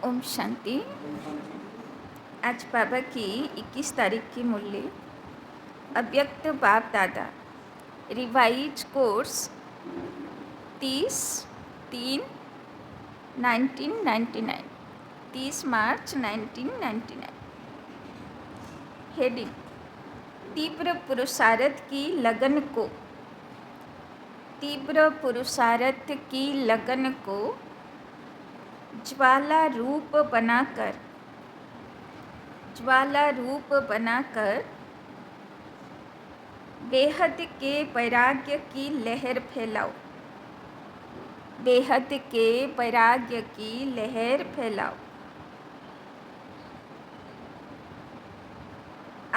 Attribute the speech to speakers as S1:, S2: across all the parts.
S1: ओम शांति। आज बाबा की 21 तारीख की मुरली अव्यक्त बाप दादा रिवाइज कोर्स 30/3/1999 30 मार्च 1999। हेडिंग तीव्र पुरुषार्थ की लगन को ज्वाला रूप बनाकर बेहद के वैराग्य की लहर फैलाओ।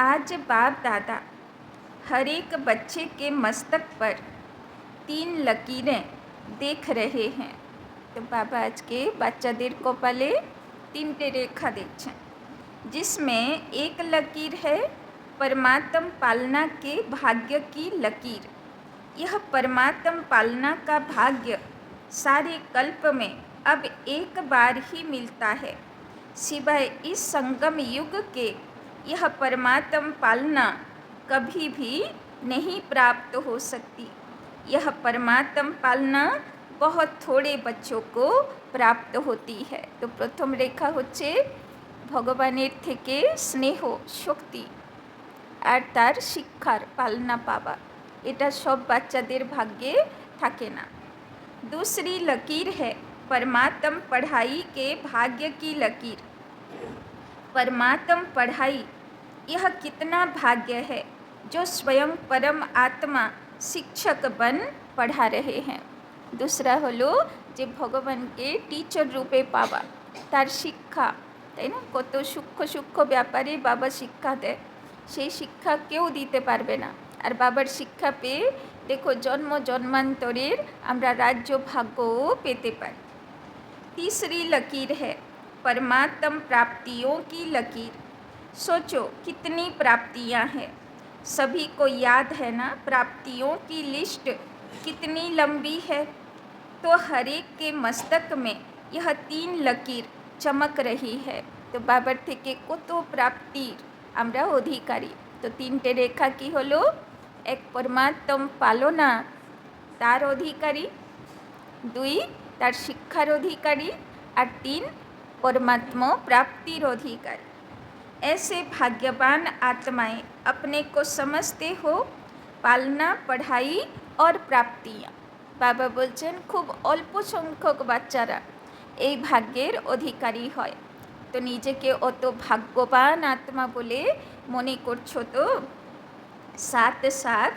S1: आज बाप दादा हर एक बच्चे के मस्तक पर 3 लकीरें देख रहे हैं। तो बाबा आज के বাচ্চাদের কপালে 3টে रेखा देखছেন, जिसमें एक लकीर है परमात्म पालना के भाग्य की लकीर। यह परमात्म पालना का भाग्य सारे कल्प में अब एक बार ही मिलता है। सिवाय इस संगम युग के यह परमात्म पालना कभी भी नहीं प्राप्त हो सकती। यह परमात्म पालना बहुत थोड़े बच्चों को प्राप्त होती है। तो प्रथम रेखा होच्छे भगवानेर थेके स्नेह शक्ति और तार शिक्षार पालना पावा, एटा सब बाच्चादेर भाग्ये थाके ना। दूसरी लकीर है परमात्म पढ़ाई के भाग्य की लकीर। परमात्म पढ़ाई यह कितना भाग्य है जो स्वयं परम आत्मा शिक्षक बन पढ़ा रहे हैं। दूसरा हलो जे भगवान के टीचर रूपे पावा तार शिक्षा, ताई ना, कत सूक्ष्म सूक्ष्म व्यापारे बाबा शिक्षा देय, सेई शिक्षा केउ दिते पारबे ना। और बाबार शिक्षा पेये देखो जन्म जन्मान्तरेर आमरा राज्य भाग्य पेते पारी। तीसरी लकीर है परमात्म प्राप्तियों की लकीर। सोचो कितनी प्राप्तियां हैं, सभी को याद है ना। प्राप्तियों की लिस्ट कितनी लंबी है। तो हर एक के मस्तक में यह 3 लकीर चमक रही है। तो बाबर थेके कत प्राप्तिर आमरा अधिकारी। तो 3টে रेखा की हलो, एक परमात्म पालना तार अधिकारी, 2 तार शिक्षार अधिकारी और 3 परमात्मा प्राप्तिर अधिकारी। ऐसे भाग्यवान आत्माएं अपने को समझते हो पालना, पढ़ाई और प्राप्तियाँ। बाबा बोलছেন खूब अल्प संख्यक বাচ্চারা এই ভাগ্যের অধিকারী হয়। তো নিজেকে অত ভাগ্যবান আত্মা বলে মনে করছো তো? साथ साथ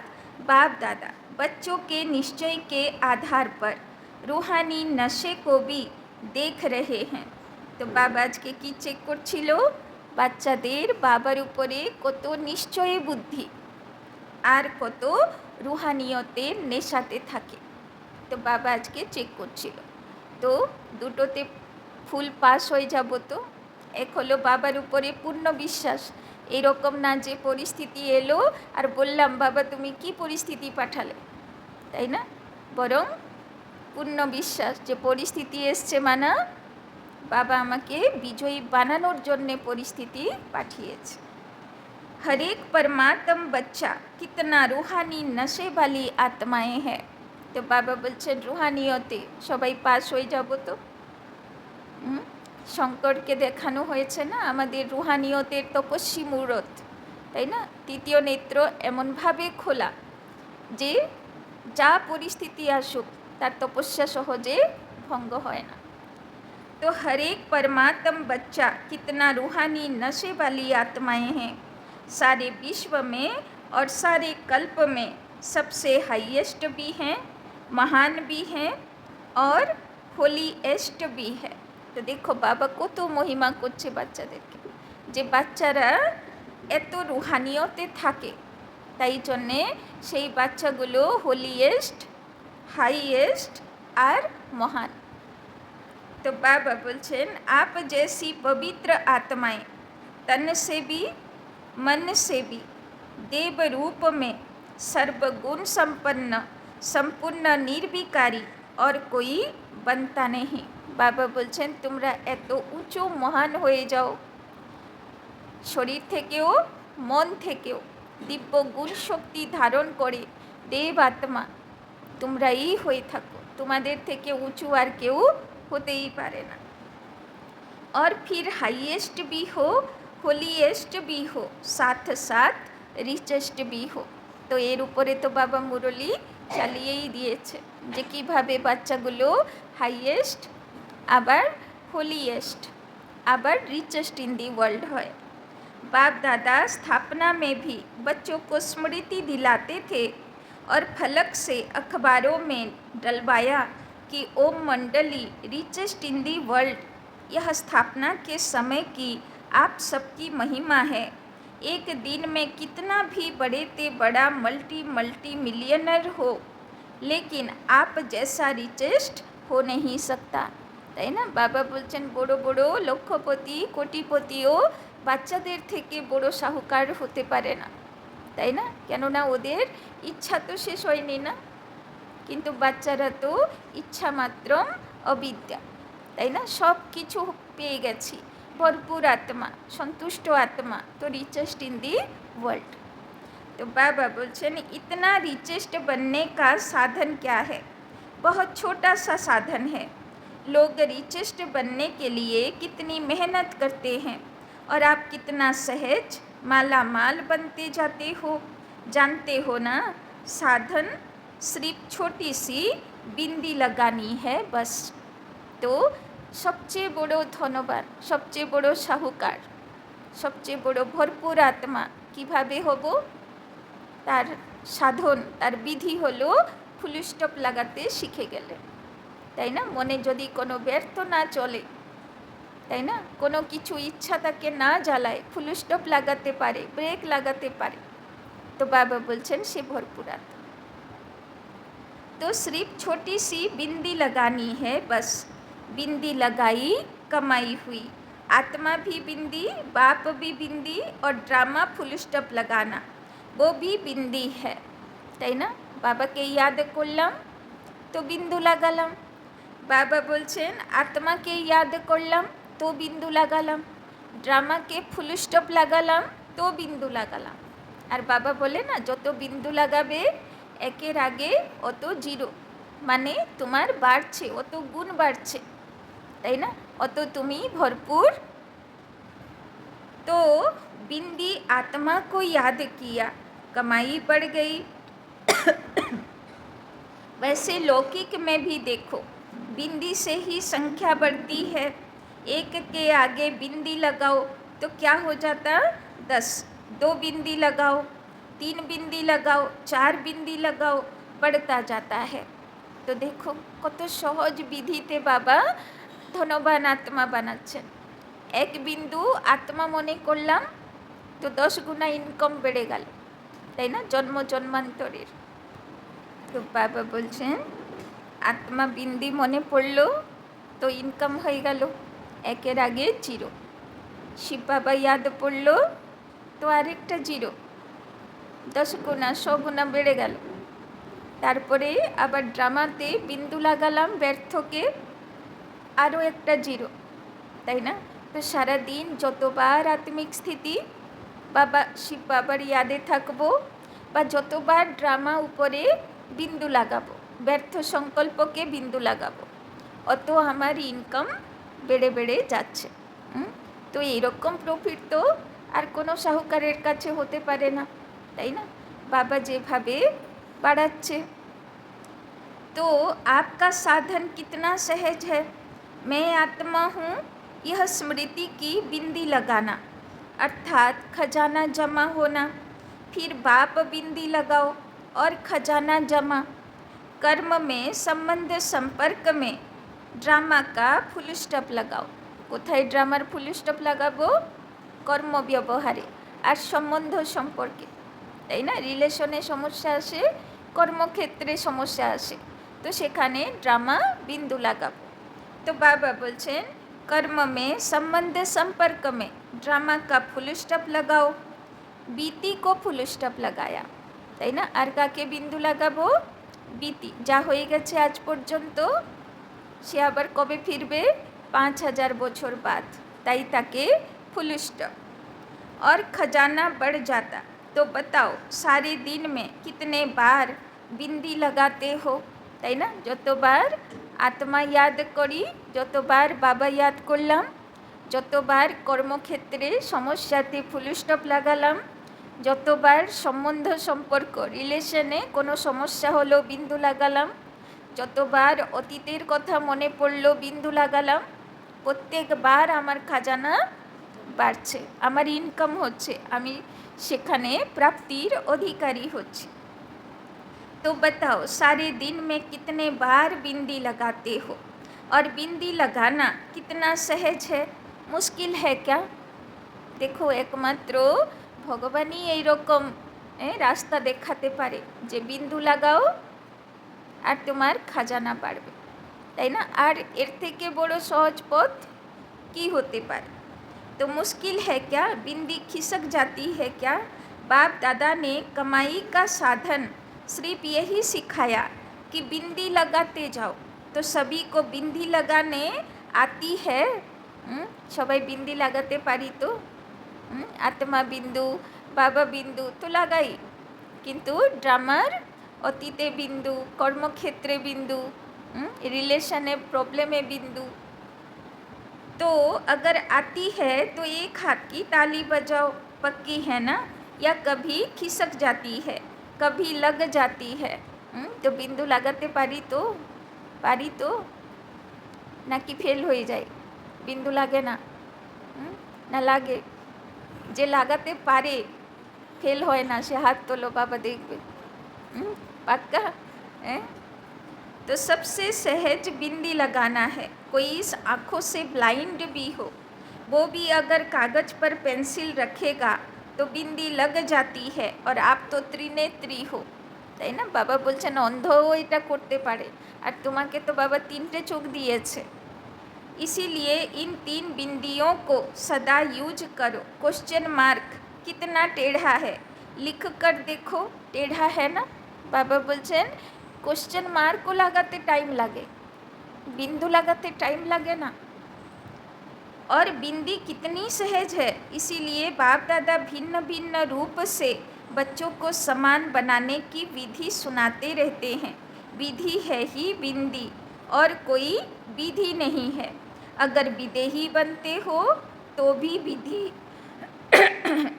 S1: बाप दादा बच्चों के निश्चय के आधार पर रूहानी नशे को भी देख रहे हैं। तो बाबा আজকে কি চেক করছিল? বাচ্চাদের বাবার উপরে কত নিশ্চয়ী বুদ্ধি আর কত রুহানিয়তের নেশাতে থাকে। তো বাবা আজকে চেক করছিল। তো দুটোতে ফুল পাস হয়ে যাব। তো এক হলো বাবার উপরে পূর্ণ বিশ্বাস, এরকম না যে পরিস্থিতি এলো আর বললাম বাবা তুমি কি পরিস্থিতি পাঠালে, তাই না, বরং পূর্ণ বিশ্বাস যে পরিস্থিতি এসছে মানা বাবা আমাকে বিজয়ী বানানোর জন্যে পরিস্থিতি পাঠিয়েছে। हर एक परमात्म बच्चा कितना रूहानी नशे वाली आत्माएं हैं। तो बाबा बोलছেন রুহানিয়তে সবাই পাস হয়ে যাব। তো শঙ্করকে দেখানো হয়েছে না আমাদের রুহানিয়তের তপস্বী মূরত, তাই না। তৃতীয় নেত্র এমনভাবে খোলা যে যা পরিস্থিতি আসুক তার তপস্যা সহজে ভঙ্গ হয় না। तो हर एक परमात्म बच्चा कितना रूहानी नशे वाली आत्माएं हैं। सारे विश्व में और सारे कल्प में सबसे हाईएस्ट भी हैं, महान भी हैं और होलीएस्ट भी है। तो देखो बाबा কত মহিমা করছে বাচ্চাদেরকে, যে বাচ্চারা এত রুহানিয়তে থাকে তাই জন্যে সেই বাচ্চাগুলো হোলিয়েস্ট, হাইয়েস্ট আর মহান। तो बाबा बोलছেন आप जैसी पवित्र आत्माएं तन से भी मन से भी देव रूप में सर्वगुण संपन्न संपूर्ण निर्विकारी और कोई बनता नहीं। বাবা বলছেন তোমরা এত উঁচু মহান হয়ে যাও, শরীর থেকেও মন থেকেও দিব্য গুণ শক্তি ধারণ করে দেব আত্মা তোমরাই হয়ে থাকো, তোমাদের থেকে উঁচু আর কেউ হতেই পারে না। और फिर हाईएस्ट भी हो, হোলিয়েস্ট भी हो, साथ साथ রিচেস্ট भी हो। তো এর উপরে তো বাবা মুরলি চালিয়েই দিয়েছে যে কীভাবে বাচ্চাগুলো হাইয়েস্ট, আবার হোলিয়েস্ট, আবার रिचेस्ट इन दी वर्ल्ड হয়। बाप दादा स्थापना में भी बच्चों को स्मृति दिलाते थे और फलक से अखबारों में डलवाया कि ओम मंडली रिचेस्ट इन दी वर्ल्ड, यह स्थापना के समय की आप सबकी महिमा है। एक दिन में कितना भी बड़े ते बड़ा मल्टी मिलियनर हो, लेकिन आप जैसा रिचेस्ट हो नहीं सकता। তাই না? বাবা বলছেন বড় বড় লক্ষপতি কোটিপতিও বাচ্চাদের থেকে বড় সাহুকার হতে পারে না, তাই না? কেননা ওদের ইচ্ছা তো শেষ হয়নি না, কিন্তু বাচ্চারা তো ইচ্ছা মাত্র অবিদ্যা, তাই না? সব কিছু পেয়ে গেছি, ভরপুর আত্মা, সন্তুষ্ট আত্মা, তো रिचेस्ट इन दी वर्ल्ड। तो बाबा बोलছেন इतना रिचेस्ट बनने का साधन क्या है? बहुत छोटा सा साधन है। लोग रिचेस्ट बनने के लिए कितनी मेहनत करते हैं और आप कितना सहज माला माल बनते जाते हो, जानते हो ना? साधन सिर्फ छोटी सी बिंदी लगानी है बस। तो সবচেয়ে বড় ধনবান, সবচেয়ে বড় সাহুকার, সবচেয়ে বড় ভরপুর আত্মা কিভাবে হব? তার সাধন, তার বিধি হলো ফুল স্টপ লাগাতে শিখে গেলে, তাই না? মনে যদি কোনো ব্যর্থ না চলে, তাই না, কোনো কিছু ইচ্ছা তাকে না জ্বালায়, ফুল স্টপ লাগাতে পারে, ব্রেক লাগাতে পারে, তো বাবা বলছেন সে ভরপুর আত্মা। तो सिर्फ छोटी सी बिंदी लगानी है बस। बिंदी लगाई कमाई हुई। आत्मा भी बिंदी, बाप भी बिंदी, और ड्रामा फुल स्टॉप लगाना वो भी बिंदी है, তাই না? বাবাকে ইয়াদ করলাম তো বিন্দু লাগালাম, বাবা বলছেন আত্মাকে ইয়াদ করলাম তো বিন্দু লাগালাম, ড্রামাকে ফুল স্টপ লাগালাম তো বিন্দু লাগালাম। আর বাবা বলে না যত বিন্দু লাগাবে একের আগে অত জিরো, মানে তোমার বাড়ছে, অত গুণ বাড়ছে, তাই না? অত তুমি ভরপুর। तो बिंदी आत्मा को याद किया, कमाई बढ़ गई। वैसे लौकिक में भी देखो, बिंदी से ही संख्या बढ़ती है। एक के आगे बिंदी लगाओ तो क्या हो जाता? 10। 2 बिंदी लगाओ, 3 बिंदी लगाओ, 4 बिंदी लगाओ, बढ़ता जाता है। तो देखो কত সহজ বিধিতে বাবা ধনবান আত্মা বানাচ্ছেন। এক বিন্দু আত্মা মনে করলাম তো 10 গুণা ইনকাম বেড়ে গেল, তাই না? জন্ম জন্মান্তরের। তো বাবা বলছেন আত্মা বিন্দি মনে পড়লো তো ইনকাম হয়ে গেল, একের আগে জিরো। শিব বাবা ইয়াদ পড়লো তো আরেকটা জিরো, 10 গুণা 100 গুণা বেড়ে গেল। তারপরে আবার ড্রামাতে বিন্দু লাগালাম ব্যর্থকে, আরও একটা জিরো, তাই না? তো সারাদিন যতবার আত্মিক স্থিতি বাবা শিব বাবার ইয়াদে থাকবো বা যতবার ড্রামা উপরে বিন্দু লাগাবো, ব্যর্থ সংকল্পকে বিন্দু লাগাবো, অত আমার ইনকাম বেড়ে বেড়ে যাচ্ছে। তো এইরকম প্রফিট তো আর কোনো সাহুকারের কাছে হতে পারে না, তাই না? বাবা যেভাবে बढ़ाচ্ছে। तो आपका साधन कितना सहज है। मैं आत्मा हूँ, यह स्मृति की बिंदी लगाना, अर्थात खजाना जमा होना। फिर बाप बिंदी लगाओ और खजाना जमा। कर्म में संबंध संपर्क में ड्रामा का फुल स्टॉप लगाओ। কোথায় ড্রামার ফুল স্টপ লাগাবো? কর্ম ব্যবহারে আর সম্বন্ধ সম্পর্কে, তাই না? রিলেশনে সমস্যা আসে, কর্মক্ষেত্রে সমস্যা আসে, তো সেখানে ড্রামা বিন্দু লাগাবো। তো বাবা বলছেন कर्म में संबंध संपर्क में ड्रामा का फुल स्टॉप लगाओ। बीती को फुल स्टॉप लगाया, তাই না? আর কাকে বিন্দু লাগাবো? बीती, যা হয়ে গেছে আজ পর্যন্ত সে আবার কবে ফিরবে? 5000 বছর বাদ। তাই তাকে फुल स्टॉप। और खजाना बढ़ जाता। तो बताओ सारे दिन में कितने बार बिंदी लगाते हो? তাই না? যতবার আত্মা ইয়াদ করি, যতবার বাবা ইয়াদ করলাম, যতবার কর্মক্ষেত্রে সমস্যাতে ফুল স্টপ লাগালাম, যতবার সম্বন্ধ সম্পর্ক রিলেশনে কোনো সমস্যা হলো বিন্দু লাগালাম, যতবার অতীতের কথা মনে পড়লো বিন্দু লাগালাম, প্রত্যেকবার আমার খাজানা বাড়ছে, আমার ইনকাম হচ্ছে, আমি সেখানে প্রাপ্তির অধিকারী হচ্ছি। तो बताओ सारे दिन में कितने बार बिंदी लगाते हो? और बिंदी लगाना कितना सहज है, मुश्किल है क्या? देखो एकमात्र भगवानই এইরকম রাস্তা দেখাতে পারে যে বিন্দু লাগাও আর তোমার খাজানা বাড়বে, তাই না? আর এর থেকে বড় সহজ পথ কি হতে পারে? तो मुश्किल है क्या? बिंदी खिसक जाती है क्या? बाप दादा ने कमाई का साधन सिर्फ यही सिखाया कि बिंदी लगाते जाओ। तो सभी को बिंदी लगाने आती है? সবাই বিন্দি লাগাতে পারি তো? আত্মা বিন্দু, বাবা বিন্দু তো লাগাই, কিন্তু ড্রামার অতীতে বিন্দু, কর্মক্ষেত্রে বিন্দু, रिलेशने प्रॉब्लमे बिंदु। तो अगर आती है तो एक हाथ की ताली बजाओ, पक्की है ना? या कभी खिसक जाती है, कभी लग जाती है? तो बिंदु लगाते पारी तो ना कि फेल हो जाए? बिंदु लागे ना? ना लागे? जे लागाते पारे फेल होय ना से हाथ तोलो, बाबा देखबे। पक्का? तो सबसे सहज बिंदी लगाना है। कोई इस आँखों से ब्लाइंड भी हो, वो भी अगर कागज़ पर पेंसिल रखेगा तो बिंदी लग जाती है। और आप तो त्रिनेत्री हो, তাই না? বাবা বলছেন অন্ধও এটা করতে পারে, আর তোমাকে তো বাবা 3টে চোখ দিয়েছে। इसीलिए इन 3 बिंदियों को सदा यूज करो। क्वेश्चन मार्क कितना टेढ़ा है, लिख कर देखो। टेढ़ा है ना? बाबा बोलছেন क्वेश्चन मार्क को लगाते टाइम लगे, बिंदु लगाते टाइम लगे ना। और बिंदी कितनी सहज है, इसीलिए बाप दादा भिन्न भिन्न रूप से बच्चों को समान बनाने की विधि सुनाते रहते हैं। विधि है ही बिंदी, और कोई विधि नहीं है। अगर विदेही बनते हो तो भी विधि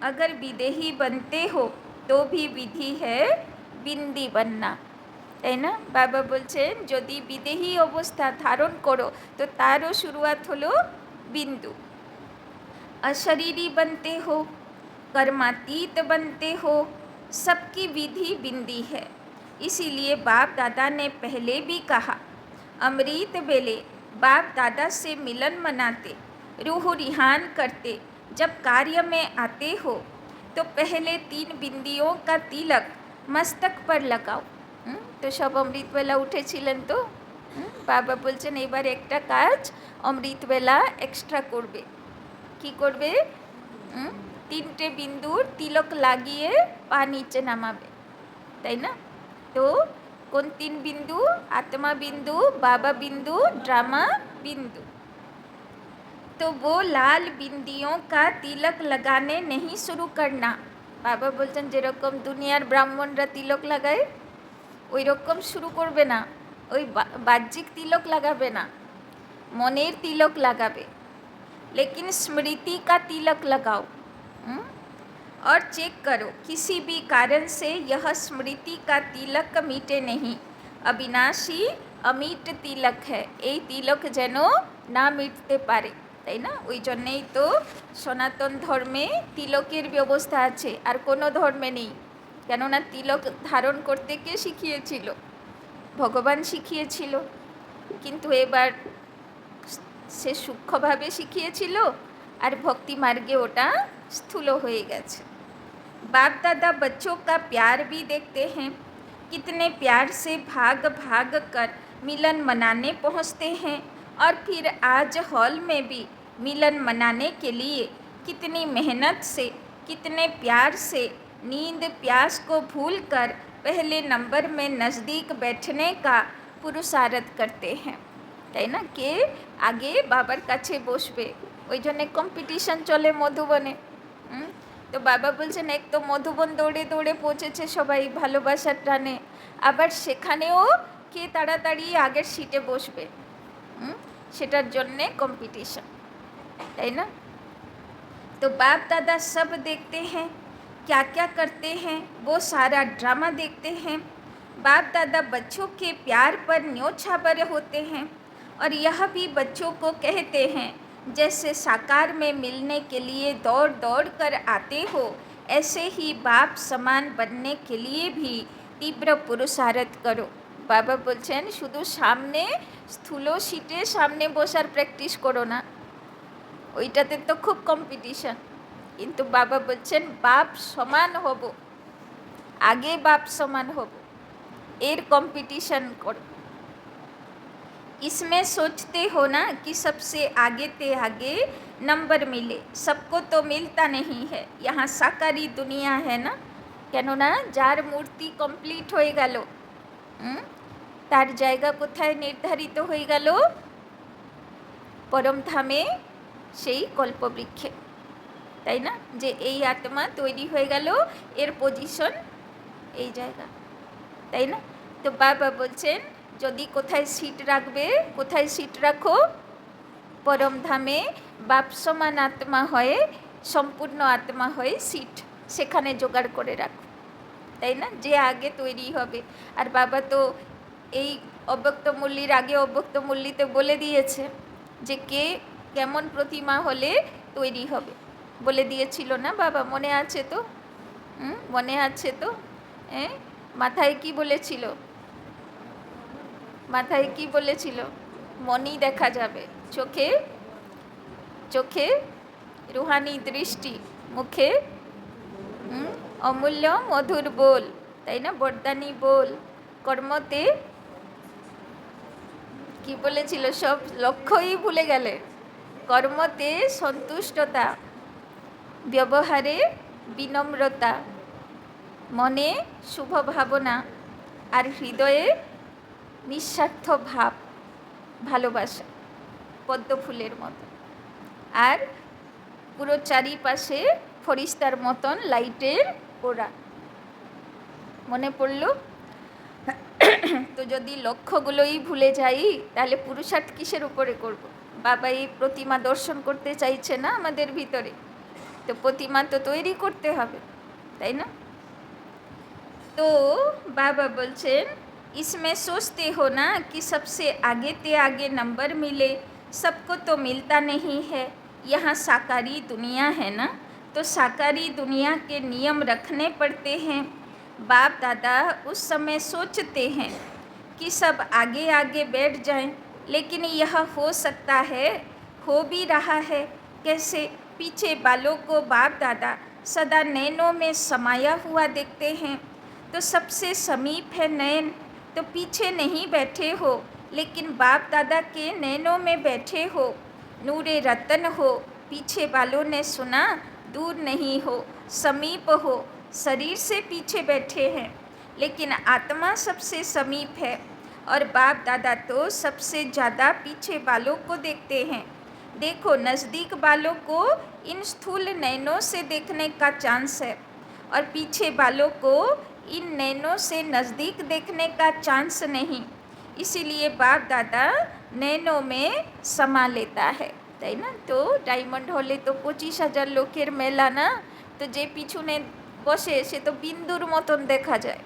S1: अगर विदेही बनते हो तो भी विधि है बिंदी बनना, তাই না? বাবা বলছেন যদি বিদেহী অবস্থা ধারণ করো তো তারও শুরুয়াত হলো बिंदु। अशरीरी बनते हो, कर्मातीत बनते हो, सबकी विधि बिंदी है। इसीलिए बाप दादा ने पहले भी कहा, अमृत बेले बाप दादा से मिलन मनाते, रूह रिहान करते, जब कार्य में आते हो तो पहले 3 बिंदियों का तिलक मस्तक पर लगाओ। तो सब अमृतवेला उठेছিলেন তো? বাবা বলছেন এবার একটা কাজ অমৃতবেলা এক্সট্রা করবে। কি করবে? 3টে বিন্দুর তিলক লাগিয়ে পা নিচে নামাবে, তাই না? তো कौन 3 बिंदु? आत्मा बिंदु, बाबा बिंदु, ड्रामा बिंदु। तो वो लाल बिंदियों का तिलक लगाने नहीं शुरू करना। बाबा बोलছেন যেরকম দুনিয়ার ব্রাহ্মণরা তিলক লাগায় ওই রকম শুরু করবে না, ওই বাহ্যিক তিলক লাগাবে না, মনের তিলক লাগাবে। लेकिन स्मृति का तिलक लगाओ। और चेक करो किसी भी कारण से यह स्मृति का तिलक मिटे नहीं। अविनाशी अमिट तिलक है, এই তিলক যেন না মিটতে পারে, তাই না? ওই জন্যেই তো সনাতন ধর্মে তিলকের ব্যবস্থা আছে, আর কোনো ধর্মে নেই। কেননা তিলক ধারণ করতে কে শিখিয়েছিল? ভগবান শিখিয়েছিল। কিন্তু এবার সে সূক্ষ্মভাবে শিখিয়েছিল, আর ভক্তি মার্গে ওটা স্থূল হয়ে গেছে। बाप दादा बच्चों का प्यार भी देखते हैं, कितने प्यार से भाग भाग कर मिलन मनाने पहुँचते हैं। और फिर आज हॉल में भी मिलन मनाने के लिए कितनी मेहनत से, कितने प्यार से नींद प्यास को भूलकर पहले नंबर में नज़दीक बैठने का पुरुषार्थ करते हैं। তাই না? কে আগে বাবার কাছে বসবে, ওই জন্যে কম্পিটিশন চলে মধুবনে। তো বাবা বলছেন, এক তো মধুবন দৌড়ে দৌড়ে পৌঁছেছে সবাই ভালোবাসার টানে, আবার সেখানেও কে তাড়াতাড়ি আগের সিটে বসবে, সেটার জন্যে কম্পিটিশন, তাই না? तो बाप दादा सब देखते हैं, क्या क्या करते हैं वो सारा ड्रामा देखते हैं। बाप दादा बच्चों के प्यार पर न्योछावर होते हैं और यह भी बच्चों को कहते हैं, जैसे साकार में मिलने के लिए दौड़ दौड़ कर आते हो, ऐसे ही बाप समान बनने के लिए भी तीव्र पुरुषार्थ करो। बाबा बोलছেন শুধু সামনে স্থূল সিটে সামনে বসার প্র্যাকটিস করো না, ওইটাতে তো খুব কম্পিটিশন, কিন্তু বাবা বলছেন বাপ সমান হব, আগে বাপ সমান হব, এর কম্পিটিশন করো। इसमें सोचते हो ना कि सबसे आगे ते आगे नंबर मिले, सबको तो मिलता नहीं है, यहाँ साकारी दुनिया है ना, কেননা যার মূর্তি কমপ্লিট হয়ে গেল, তার জায়গা কোথায় নির্ধারিত হয়ে গেল? পরম ধামে, সেই কল্পবৃক্ষে, তাই না? যে এই আত্মা তৈরি হয়ে গেল, এর পজিশন এই জায়গা, তাই না? তো বাবা বলছেন যদি কোথায় সিট রাখবে, কোথায় সিট রাখো? পরম ধামে বাপ সমান আত্মা হয়ে, সম্পূর্ণ আত্মা হয়ে সিট সেখানে জোগাড় করে রাখো, তাই না? যে আগে তৈরি হবে। আর বাবা তো এই অব্যক্ত মুরলির আগে অব্যক্ত মুরলিতে বলে দিয়েছে যে কে কেমন প্রতিমা হলে তৈরি হবে, বলে দিয়েছিল না বাবা? মনে আছে তো? মনে আছে তো? মাথায় কি বলেছিল? মাথায় কি বলেছিল? মনি দেখা যাবে, চোখে চোখে রুহানি দৃষ্টি, মুখে অমূল্য মধুর बोल, তাই না? বরদানি बोल, কর্মতে কি বলেছিল? সব লক্ষ্যই ভুলে গেলে। কর্মতে সন্তুষ্টতা, ব্যবহারে বিনম্রতা, মনে শুভ ভাবনা, আর হৃদয়ে নিঃস্বার্থ ভাব, ভালোবাসা পদ্ম ফুলের মতো, আর পুরো চারিপাশে ফরিস্তার মতন লাইটের ওরা। মনে পড়ল? তো যদি লক্ষ্যগুলোই ভুলে যাই তাহলে পুরুষার্থ কিসের উপরে করব? বাবা এই প্রতিমা দর্শন করতে চাইছে না আমাদের ভিতরে, তো প্রতিমা তো তৈরি করতে হবে, তাই না? তো বাবা বলছেন इसमें सोचते हो ना कि सबसे आगे ते आगे नंबर मिले, सबको तो मिलता नहीं है, यहाँ साकारी दुनिया है ना, तो साकारी दुनिया के नियम रखने पड़ते हैं। बाप दादा उस समय सोचते हैं कि सब आगे आगे बैठ जाएं, लेकिन यह हो सकता है, हो भी रहा है। कैसे? पीछे बालों को बाप दादा सदा नैनों में समाया हुआ देखते हैं, तो सबसे समीप है नैन, तो पीछे नहीं बैठे हो, लेकिन बाप दादा के नैनों में बैठे हो। नूरे रतन हो, पीछे वालों ने सुना, दूर नहीं हो, समीप हो, शरीर से पीछे बैठे हैं, लेकिन आत्मा सबसे समीप है, और बाप दादा तो सबसे ज़्यादा पीछे वालों को देखते हैं। देखो, नज़दीक वालों को इन स्थूल नैनों से देखने का चांस है, और पीछे वालों को इन नैनों से नज़दीक देखने का चांस नहीं, इसीलिए बाप दादा नैनों में समा लेता है, তাই না? তো ডায়মন্ড হলে তো 25,000 লোকের মেলা না, তো যে পিছনে বসে সে তো বিন্দুর মতন দেখা যায়,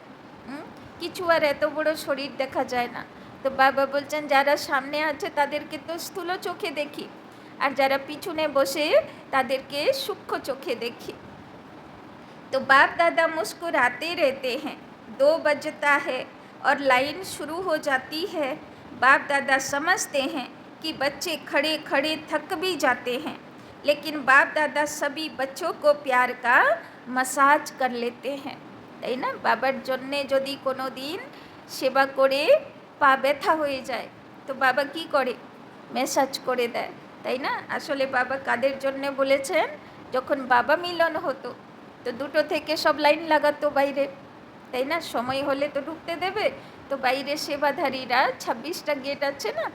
S1: কিছু আর এত বড় শরীর দেখা যায় না। তো বাবা বলছেন যারা সামনে আছে তাদেরকে তো স্থূল চোখে দেখি, আর যারা পিছনে বসে তাদেরকে সূক্ষ্ম চোখে দেখি। तो बाप दादा मुस्कुराते रहते हैं, 2 बजता है और लाइन शुरू हो जाती है। बाप दादा समझते हैं कि बच्चे खड़े खड़े थक भी जाते हैं, लेकिन बाप दादा सभी बच्चों को प्यार का मसाज कर लेते हैं, তাই না? বাবার জন্যে যদি কোনো দিন সেবা করে পা ব্যথা হয়ে যায় তো বাবা কি করে? ম্যাসাজ করে দেয়, তাই না? আসলে বাবা কাদের জন্যে বলেছেন? যখন বাবা মিলন হতো তো দুটো থেকে সব লাইন লাগাতো বাইরে, তাই না? সময় হলে তো ঢুকতে দেবে, তো বাইরে সেবাধারীরা 26টা গেট আছে না,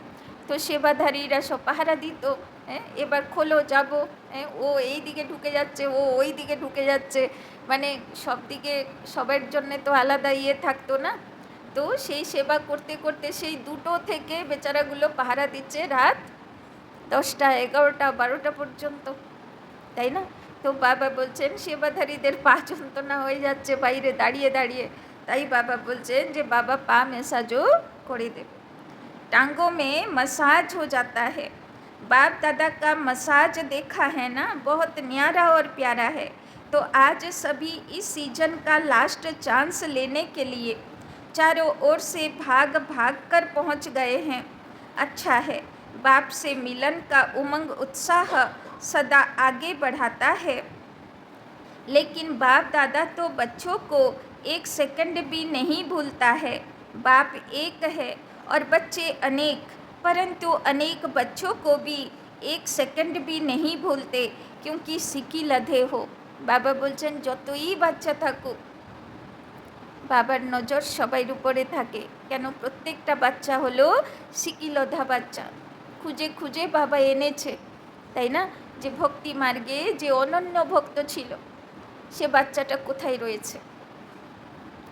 S1: তো তো সেবাধারীরা সব পাহারা দিত, হ্যাঁ এবার খোলো যাবো, হ্যাঁ ও এই দিকে ঢুকে যাচ্ছে, ও ওই দিকে ঢুকে যাচ্ছে, মানে সব দিকে সবার জন্যে তো আলাদা ইয়ে থাকতো না। তো সেই সেবা করতে করতে সেই 2টো থেকে বেচারাগুলো পাহারা দিচ্ছে রাত 10টা 11টা 12টা পর্যন্ত, তাই না? তো বাবা বলছেন সেবাধারীদের পা যন্ত্রণা হয়ে যাচ্ছে বাইরে দাঁড়িয়ে দাঁড়িয়ে, তাই বাবা বলছেন যে বাবা পা মেসাজও করে দেবে, टांगों में मसाज हो जाता है। बाप दादा का मसाज देखा है ना, बहुत न्यारा और प्यारा है। तो आज सभी इस सीजन का लास्ट चांस लेने के लिए चारों ओर से भाग भाग कर पहुँच गए हैं। अच्छा है, बाप से मिलन का उमंग उत्साह सदा आगे बढ़ाता है, लेकिन बाप दादा तो बच्चों को एक सेकंड भी नहीं भूलता है। बाप एक है और बच्चे अनेक, परंतु अनेक बच्चों को भी एक सेकंड भी नहीं भूलते, क्योंकि सिकी लधे हो। बाबा बोलছেন যতই বাচ্চা থাকুক বাবার নজর সবার উপরে থাকে, কেন প্রত্যেকটা বাচ্চা হলো সিকিলধা বাচ্চা, খুঁজে খুঁজে বাবা এনেছে, তাই না? যে ভক্তি মার্গে যে অনন্য ভক্ত ছিল সে বাচ্চাটা কোথায় রয়েছে,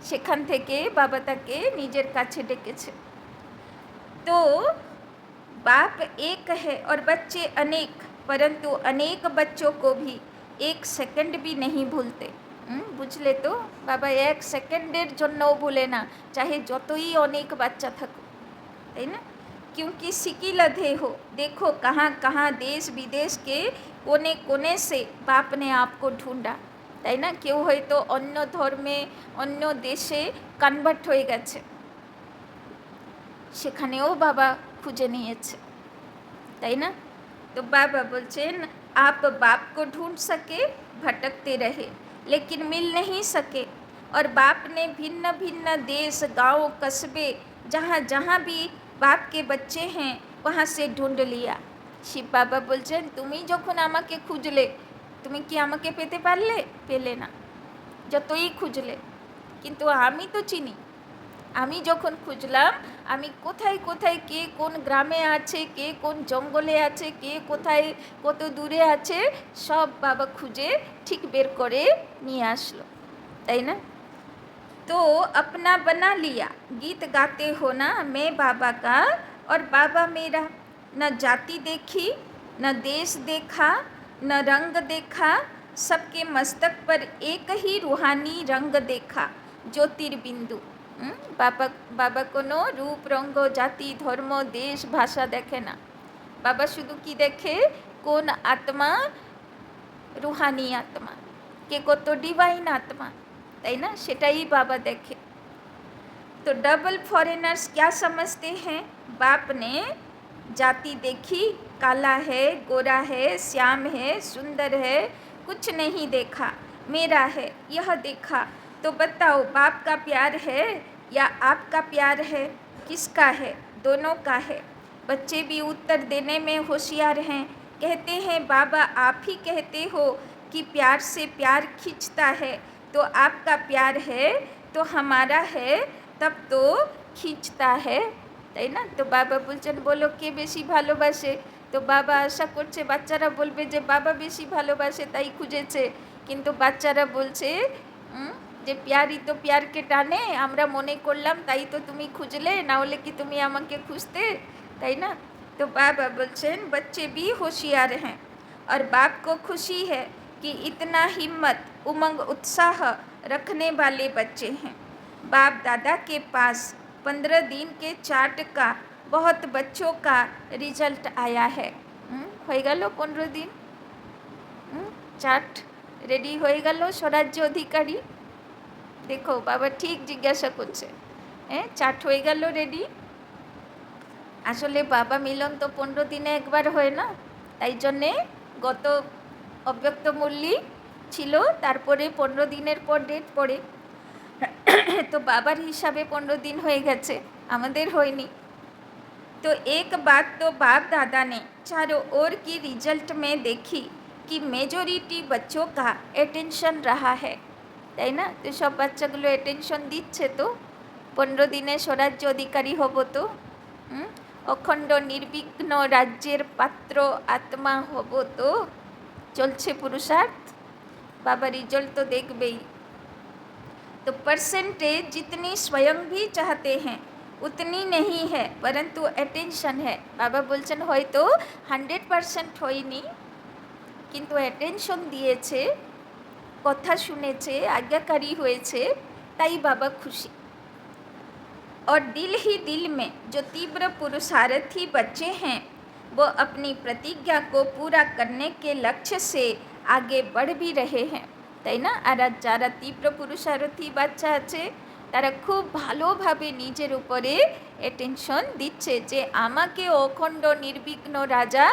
S1: সেখান থেকে বাবা তাকে নিজের কাছে ডেকেছে। तो बाप एक है और बच्चे अनेक, परंतु अनेक बच्चों को भी एक सेकंड भी नहीं भूलते। বুঝলে তো, বাবা এক সেকেন্ডের জন্যও ভুলে না, চাहे যতই অনেক বাচ্চা থাকুক, তাই না? क्योंकि सिकी लधे हो, देखो कहाँ कहाँ देश विदेश के कोने कोने से बाप ने आपको ढूंढा, তাই না? কেউ হয়তো অন্য ধর্মে অন্য দেশে কনভার্ট হয়ে গেছে, সেখানেও বাবা খুঁজে নিয়েছে, তাই না? तो बाबा बोलছেন आप बाप को ढूंढ सके, भटकते रहे लेकिन मिल नहीं सके, और बाप ने भिन्न भिन्न देश गांव कस्बे जहाँ जहाँ भी बाप के बच्चे हैं वहाँ से ढूंढ लिया। শিব বাবা বলছেন তুমি যখন আমাকে খুঁজলে তুমি কি আমাকে পেতে পারলে? পেলে না, যতই খুঁজলে, কিন্তু আমি তো চিনি। আমি যখন খুঁজলাম, আমি কোথায় কোথায় কে কোন গ্রামে আছে, কে কোন জঙ্গলে আছে, কে কোথায় কত দূরে আছে, সব বাবা খুঁজে ঠিক বের করে নিয়ে আসলো, তাই না? तो अपना बना लिया, गीत गाते हो ना मैं बाबा का और बाबा मेरा। न जाति देखी, न देश देखा, न रंग देखा, सबके मस्तक पर एक ही रूहानी रंग देखा, ज्योतिर्बिंदु। बाबा बाबा कोनो रूप रंग जाति धर्म देश भाषा देखे ना, बाबा शुधु की देखे कोन आत्मा, रूहानी आत्मा, के कत डिवाइन आत्मा, তাই না? সেটাই বাবা দেখে। तो डबल फॉरेनर्स क्या समझते हैं? बाप ने जाति देखी, काला है, गोरा है, श्याम है, सुंदर है, कुछ नहीं देखा, मेरा है यह देखा। तो बताओ बाप का प्यार है या आपका प्यार है? किसका है? दोनों का है। बच्चे भी उत्तर देने में होशियार हैं, कहते हैं बाबा आप ही कहते हो कि प्यार से प्यार खींचता है, तो आपका प्यार है तो हमारा है तब तो खींचता है, তাই না? তো বাবা বলছেন বলো কে বেশি ভালোবাসে? তো বাবা আশা করছে বাচ্চারা বলবে যে বাবা বেশি ভালোবাসে তাই খুঁজেছে, কিন্তু বাচ্চারা বলছে যে প্যারই তো প্যারকে টানে, আমরা মনে করলাম তাই তো তুমি খুঁজলে, না হলে কি তুমি আমাকে খুঁজতে, তাই না? তো বাবা বলছেন बच्चे भी होशियार हैं और बाप को खुशी है कि इतना हिम्मत उमंग उत्साह रखने वाले बच्चे हैं। बाप दादा के पास 15 दिन के चार्ट का बहुत बच्चों का रिजल्ट आया है। হয়ে গেল 15 দিন, চার্ট রেডি হয়ে গেল স্বরাজ্য অধিকারী। দেখো বাবা ঠিক জিজ্ঞাসা করছে, হ্যাঁ চার্ট হয়ে গেল রেডি? আসলে বাবা মিলন তো 15 দিনে একবার হয় না, তাই জন্যে গত অব্যক্ত মূল্যই ছিল, তারপরে 15 দিনের পর ডেট পড়ে, তো বাবার হিসাবে 15 दिन হয়ে গেছে, আমাদের হয়নি। तो एक बात तो बाप दादा ने चारों ओर की रिजल्ट में देखी कि मेजोरिटी बच्चों का अटेंशन रहा है, তাই না? তো সব বাচ্চাগুলো অ্যাটেনশন দিচ্ছে, তো 15 দিনে স্বরাজ্য অধিকারী হব তো। অখণ্ড নির্বিঘ্ন রাজ্যের পাত্র আত্মা হব তো চলছে পুরুষার্थ बाबा रिजल्ट तो देख गई। तो परसेंटेज जितनी स्वयं भी चाहते हैं उतनी नहीं है, परंतु अटेंशन है। बाबा बोलছেন হয়তো 100% হয়নি, কিন্তু অ্যাটেনশন দিয়েছে, কথা শুনেছে, आज्ञाकारी হয়েছে, তাই বাবা খুশি। और दिल ही दिल में जो तीव्र पुरुषार्थी बच्चे हैं वो अपनी प्रतिज्ञा को पूरा करने के लक्ष्य से आगे बढ़ भी रहे हैं, তাই না? আর যারা তীব্র পুরুষার্থী বাচ্চা আছে তারা খুব ভালোভাবে নিজের উপরে অ্যাটেনশন দিচ্ছে যে আমাকে অখণ্ড নির্বিঘ্ন রাজা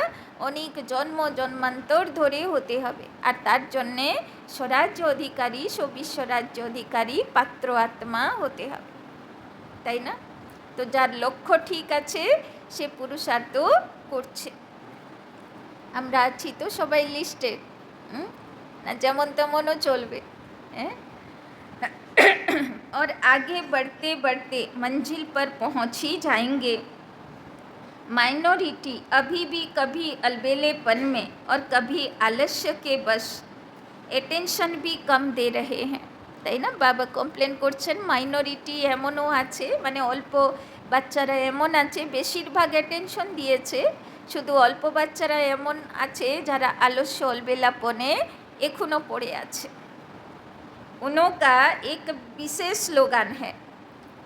S1: অনেক জন্ম জন্মান্তর ধরে হতে হবে, আর তার জন্যে স্বরাজ্য অধিকারী বিশ্বরাজ্য অধিকারী পাত্র আত্মা হতে হবে, তাই না? তো যার লক্ষ্য ঠিক আছে সে পুরুষার্থ করছে। আমরা আছি তো সবাই লিস্টে, না যেমন তেমনও চলবে, হ্যাঁ? और आगे बढ़ते बढ़ते मंजिल पर पहुंच ही जाएंगे। माइनॉरिटी अभी भी कभी अलबेलेपन में और कभी आलस्य के बस अटेंशन भी कम दे रहे हैं, তাই না? বাবা কমপ্লেন করছেন মাইনরিটি এমনও আছে, মানে অল্প বাচ্চারা এমন আছে বেশিরভাগ অ্যাটেনশন দিয়েছে, শুধু অল্প বাচ্চারা এমন আছে যারা আলস্য অলবেলাপনে এখনও পড়ে আছে। उनों का एक विशेष स्लोगान है,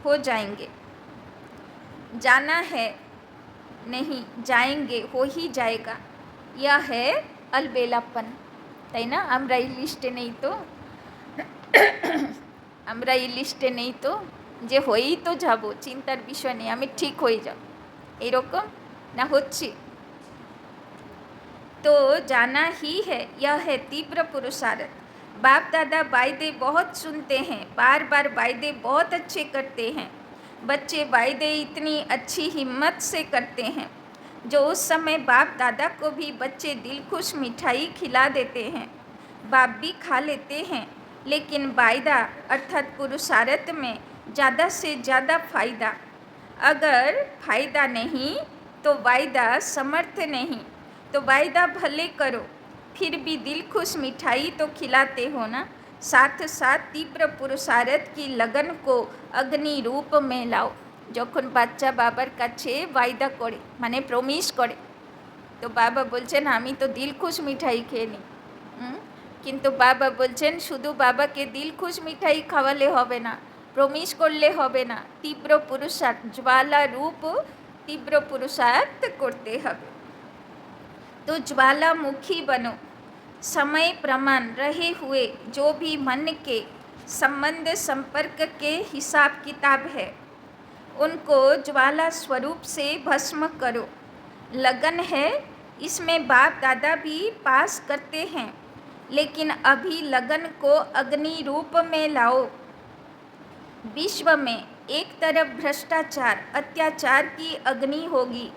S1: हो जाएंगे, जाना है नहीं जाएंगे, हो ही जाएगा, यह है अलबेलापन, তাই না? আমরা এই লিস্টে নেই তো, আমরা এই লিস্টে নেই তো যে হয়েই তো যাব, চিন্তার বিষয় নেই, আমি ঠিক হয়ে যাব, এরকম না হচ্ছে। तो जाना ही है, यह है तीव्र पुरुषार्थ। बाप दादा वायदे बहुत सुनते हैं, बार बार वायदे बहुत अच्छे करते हैं। बच्चे वायदे इतनी अच्छी हिम्मत से करते हैं जो उस समय बाप दादा को भी बच्चे दिल खुश मिठाई खिला देते हैं, बाप भी खा लेते हैं। लेकिन वायदा अर्थात पुरुषार्थ में ज़्यादा से ज़्यादा फ़ायदा, अगर फ़ायदा नहीं तो वायदा समर्थ नहीं, तो वायदा भले करो फिर भी दिल खुश मिठाई तो खिलाते हो ना। साथ साथ तीव्र पुरुषार्थ की लगन को अग्नि रूप में लाओ। যখন বাচ্চা বাবার কাছে ওয়াইদা করে মানে প্রমিস করে, তো বাবা বলছেন আমি তো দিল খুশ মিঠাই খেয়ে নিই, কিন্তু বাবা বলছেন শুধু বাবাকে দিল খুশ মিঠাই খাওয়ালে হবে না, প্রমিস করলে হবে না, তীব্র পুরুষার্থ জ্বালা রূপ তীব্র পুরুষার্থ করতে হবে। तो ज्वालामुखी बनो, समय प्रमाण रहे हुए जो भी मन के संबंध संपर्क के हिसाब किताब है उनको ज्वाला स्वरूप से भस्म करो। लगन है इसमें बाप दादा भी पास करते हैं, लेकिन अभी लगन को अग्नि रूप में लाओ। विश्व में एक तरफ भ्रष्टाचार अत्याचार की अग्नि होगी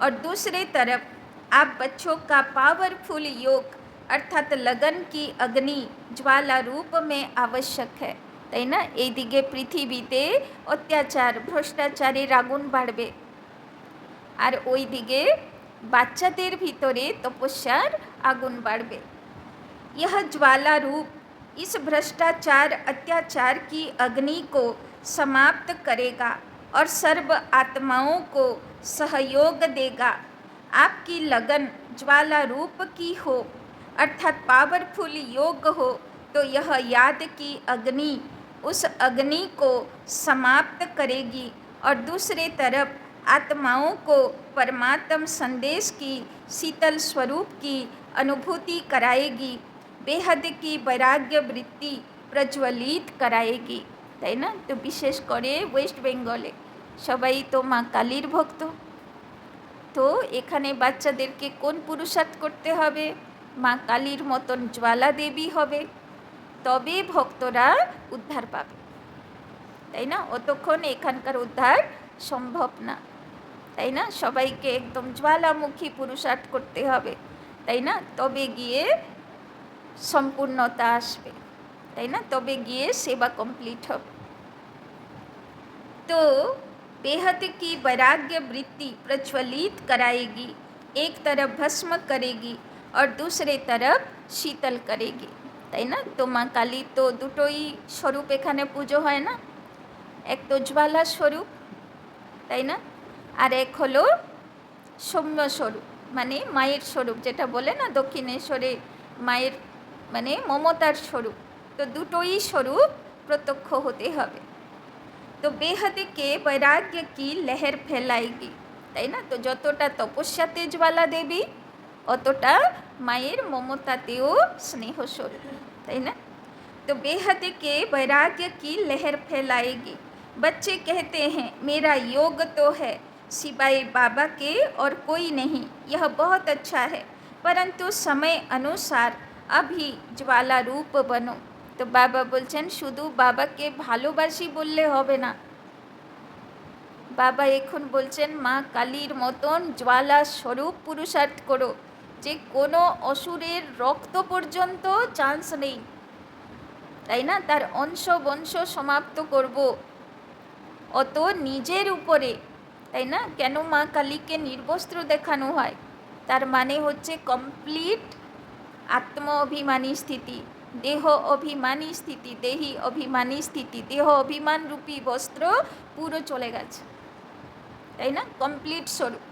S1: और दूसरे तरफ आप बच्चों का पावरफुल योग अर्थात लगन की अग्नि ज्वाला रूप में आवश्यक है, তাই না? এইদিকে পৃথিবীতে অত্যাচার ভ্রষ্টাচারের আগুন বাড়বে, আর ওই দিকে বাচ্চাদের ভিতরে তপস্যার আগুন বাড়বে। यह ज्वाला रूप इस भ्रष्टाचार अत्याचार की अग्नि को समाप्त करेगा और सर्व आत्माओं को सहयोग देगा। आपकी लगन ज्वाला रूप की हो अर्थात पावरफुल योग हो तो यह याद की अग्नि उस अग्नि को समाप्त करेगी और दूसरे तरफ आत्माओं को परमात्म संदेश की शीतल स्वरूप की अनुभूति कराएगी, बेहद की वैराग्य वृत्ति प्रज्वलित कराएगी, তাই না? তো বিশেষ করে ওয়েস্ট বেঙ্গলে সবাই তো মা কালীর ভক্ত, তো এখানে বাচ্চাদেরকে কোন পুরুষার্থ করতে হবে? মা কালীর মতন জ্বালা দেবী হবে, তবে ভক্তরা উদ্ধার পাবে, তাই না? অতক্ষণ এখানকার উদ্ধার সম্ভব না, তাই না? সবাইকে একদম জ্বালামুখী পুরুষার্থ করতে হবে, তাই না? তবে গিয়ে সম্পূর্ণতা আসবে, তাই না? তবে গিয়ে সেবা কমপ্লিট হবে। তো बेहद की वैराग्य वृत्ति प्रज्वलित कराएगी, एक तरफ भस्म करेगी और दूसरे तरफ शीतल करेगी, তাই না? তো মা কালী তো দুটোই স্বরূপ এখানে পুজো হয় না, এক তো জ্বালা স্বরূপ, তাই না, আর এক হলো সৌম্য স্বরূপ, মানে মায়ের স্বরূপ, যেটা বলে না দক্ষিণেশ্বরে মায়ের মানে মমতার স্বরূপ। তো দুটোই স্বরূপ প্রত্যক্ষ হতে হবে। তো বেহদে কে বৈরাগ্য কি লহর ফেলাইগি, তাই না? তো যতটা তপস্যাতে জ্বালা দেবী অতটা মায়ের মমতাতেও স্নেহ স্বরূপ, তাই না? तो बेहद के वैराग्य की लहर फैलाएगी। बच्चे कहते हैं मेरा योग तो है सिवाय बाबा के और कोई नहीं, यह बहुत अच्छा है, परंतु समय अनुसार अभी ज्वाला रूप बनो। तो बाबा बोलছেন শুধু বাবাকে ভালোবাসি বললে হবে না, বাবা এখন বলছেন মা কালীর মতন জ্বালা স্বরূপ পুরুষার্থ করো, যে কোনো অসুরের রক্ত পর্যন্ত চান্স নেই, তাই না? তার অংশ বংশ সমাপ্ত করব, অত নিজের উপরে, তাই না? কেন মা কালীকে নির্বস্ত্র দেখানো হয়? তার মানে হচ্ছে কমপ্লিট আত্ম অভিমানী স্থিতি, দেহ অভিমানী স্থিতি, দেহি অভিমানী স্থিতি, দেহ অভিমান রূপী বস্ত্র পুরো চলে গেছে, তাই না? কমপ্লিট স্বরূপ।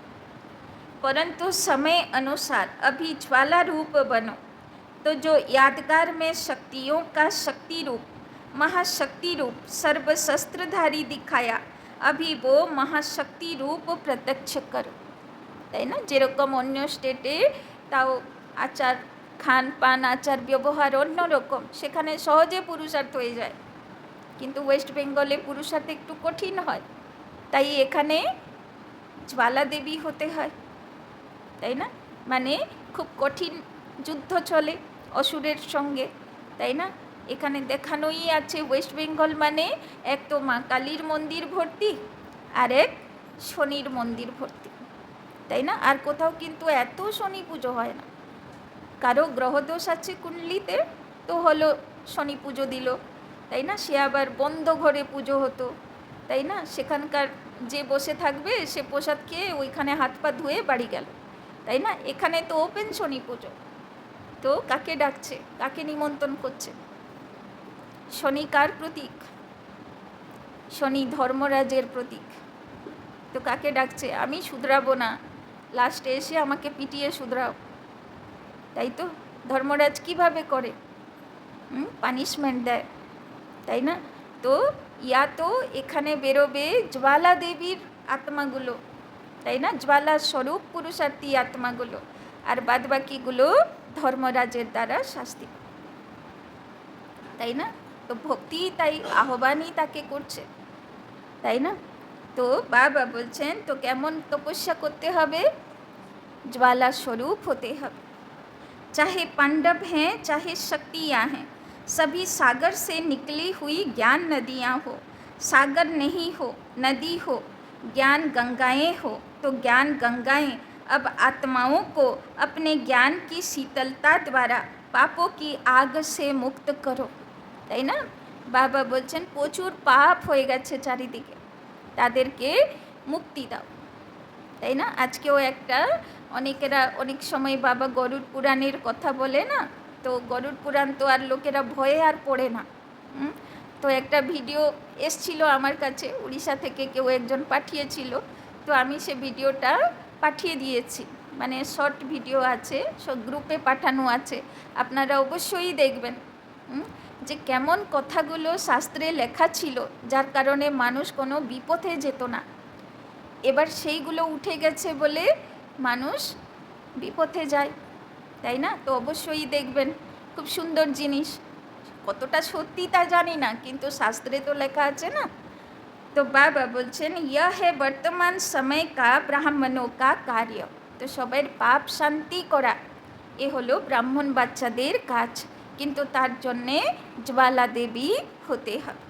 S1: परंतु समय अनुसार अभी ज्वाला रूप बनो। तो जो यादगार में शक्तियों का शक्ति रूप, महाशक्ति रूप सर्वशस्त्रधारी दिखाया, अभी वो महाशक्ति रूप प्रत्यक्ष करो, তাই না? যেরকম অন্য স্টেটে তাও আচার খান পান আচার ব্যবহার অন্যরকম, সেখানে সহজে পুরুষার্থ হয়ে যায়, কিন্তু ওয়েস্ট বেঙ্গলে পুরুষার্থ একটু কঠিন হয়, তাই এখানে জ্বালা দেবী হতে হয়, তাই না? মানে খুব কঠিন যুদ্ধ চলে অসুরের সঙ্গে, তাই না? এখানে দেখানোই আছে ওয়েস্ট বেঙ্গল মানে এক তো মা কালীর মন্দির ভর্তি আর এক শনির মন্দির ভর্তি, তাই না? আর কোথাও কিন্তু এত শনি পুজো হয় না, কারো গ্রহদোষ আছে কুণ্ডলিতে তো হলো শনি পুজো দিল, তাই না? সে আবার বন্ধ ঘরে পুজো হতো, তাই না? সেখানকার যে বসে থাকবে সে প্রসাদ খেয়ে ওইখানে হাত পা ধুয়ে বাড়ি গেল, তাই না? এখানে তো ওপেন শনি পুজো, তো কাকে ডাকছে, কাকে নিমন্ত্রণ করছে? শনি কার প্রতীক? শনি ধর্মরাজের প্রতীক, তো কাকে ডাকছে? আমি শুধরাবো না, লাস্টে এসে আমাকে পিটিয়ে শুধরাও, তাই তো? ধর্মরাজ কিভাবে করে? পানিশমেন্ট দেয়, তাই না? তো ইয়া তো এখানে বেরোবে জ্বালা দেবীর আত্মাগুলো, তাই না? জ্বালা স্বরূপ পুরুষার্থী আত্মাগুলো, আর বাদবাকিগুলো ধর্মরাজের দ্বারা শাস্তি, তাই না? তো ভক্তি তাই আহ্বানই তাকে করছে, তাই না? তো বাবা বলছেন তো কেমন তপস্যা করতে হবে? জ্বালা স্বরূপ হতে হবে। चाहे पांडव हैं चाहे शक्तियाँ हैं, सभी सागर से निकली हुई ज्ञान नदियाँ हो, सागर नहीं हो नदी हो, ज्ञान गंगाएं हो, तो ज्ञान गंगाएं अब आत्माओं को अपने ज्ञान की शीतलता द्वारा पापों की आग से मुक्त करो, তাই না? বাবা বলছেন প্রচুর পাপ হয়ে গেছে চারিদিকে, তাদেরকে মুক্তি দাও, তাই না? আজকেও একটা অনেকেরা অনেক সময় বাবা গরুড় পুরাণের কথা বলে না, তো গরুড় পুরাণ তো আর লোকেরা ভয়ে আর পড়ে না। তো একটা ভিডিও এসছিল আমার কাছে, উড়িষ্যা থেকে কেউ একজন পাঠিয়েছিল, তো আমি সে ভিডিওটা পাঠিয়ে দিয়েছি, মানে শর্ট ভিডিও আছে, সব গ্রুপে পাঠানো আছে, আপনারা অবশ্যই দেখবেন যে কেমন কথাগুলো শাস্ত্রে লেখা ছিল, যার কারণে মানুষ কোনো বিপথে যেত না। এবার সেইগুলো উঠে গেছে বলে মানুষ বিপথে যায়, তাই না? তো অবশ্যই দেখবেন, খুব সুন্দর জিনিস, কতটা সত্যি তা জানি না, কিন্তু শাস্ত্রে তো লেখা আছে না। তো বাবা বলছেন ইয়া হে বর্তমান সময় কা ব্রাহ্মণোं का कार्य, তো সবার পাপ শান্তি করা এ হলো ব্রাহ্মণ বাচ্চাদের কাজ, কিন্তু তার জন্যে জ্বালা দেবী হতে হবে।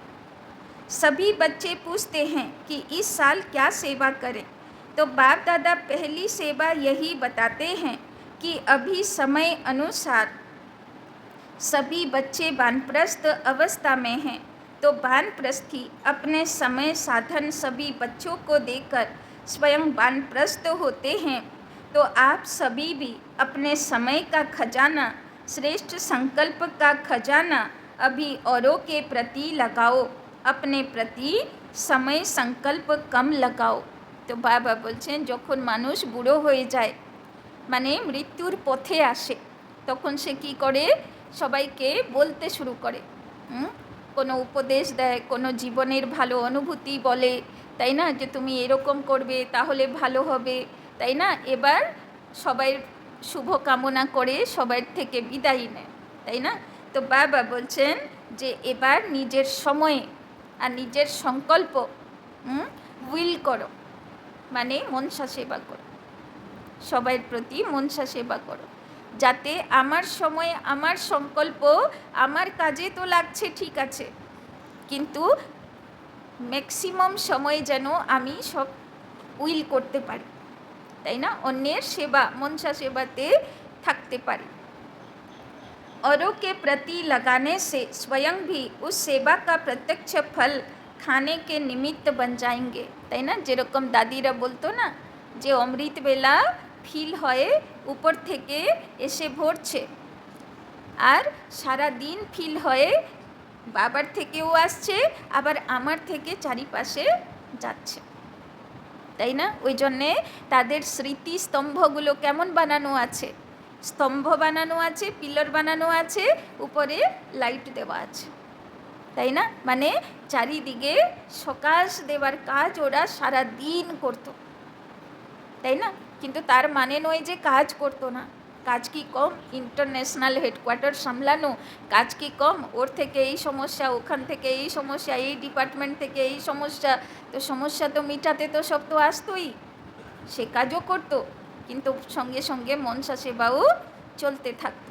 S1: सभी बच्चे पूछते हैं कि इस साल क्या सेवा करें, तो बाप दादा पहली सेवा यही बताते हैं कि अभी समय अनुसार सभी बच्चे वानप्रस्थ अवस्था में हैं, तो वानप्रस्थी अपने समय साधन सभी बच्चों को देकर स्वयं वानप्रस्थ होते हैं, तो आप सभी भी अपने समय का खजाना, श्रेष्ठ संकल्प का खजाना अभी औरों के प्रति लगाओ, अपने प्रति समय संकल्प कम लगाओ। तो बाबा बोलছেন যখন মানুষ বুড়ো হয়ে যায়, মানে মৃত্যুর পথে আসে, তখন সে কী করে, সবাইকে বলতে শুরু করে, কোনো উপদেশ দেয়, কোনো জীবনের ভালো অনুভূতি বলে, তাই না, যে তুমি এরকম করবে তাহলে ভালো হবে, তাই না, এবার সবাই শুভ কামনা করে সবার থেকে বিদায় নেয়, তাই না। তো বাবা বলছেন যে এবার নিজের সময়ে আর নিজের সংকল্প উইল করো, মানে মনসা সেবা করো, সবার প্রতি মনসা সেবা করো, যাতে আমার সময় আমার সংকল্প আমার কাজে তো লাগছে ঠিক আছে, কিন্তু ম্যাক্সিমাম সময় যেন আমি সব উইল করতে পারি, তাই না, অন্যের সেবা মনসা সেবাতে থাকতে পারি। औरों के प्रति लगाने से स्वयं भी उस सेवा का प्रत्यक्ष फल खाने के निमित्त बन जाएंगे, তাই না, যেরকম দাদিরা বলতো না যে অমৃতবেলা ফিল হয়ে উপর থেকে এসে ভরছে, আর সারা দিন ফিল হয়ে বাবার থেকেও আসছে, আবার আমার থেকে চারিপাশে যাচ্ছে, তাই না। ওই জন্যে তাদের স্মৃতিস্তম্ভগুলো কেমন বানানো আছে, স্তম্ভ বানানো আছে, পিলার বানানো আছে, উপরে লাইট দেওয়া আছে, তাই না, মানে চারিদিকে সকাশ দেওয়ার কাজ ওরা সারা দিন করতো, তাই না। কিন্তু তার মানে নয় যে কাজ করতো না, কাজ কি কম, ইন্টারন্যাশনাল হেডকোয়ার্টার সামলানো কাজ কি কম, ওর থেকে এই সমস্যা, ওখান থেকে এই সমস্যা, এই ডিপার্টমেন্ট থেকে এই সমস্যা, তো সমস্যা তো মিটাতে তো সব তো আসতোই, সে কাজও করতো, কিন্তু সঙ্গে সঙ্গে মনসা সেবাও চলতে থাকতো।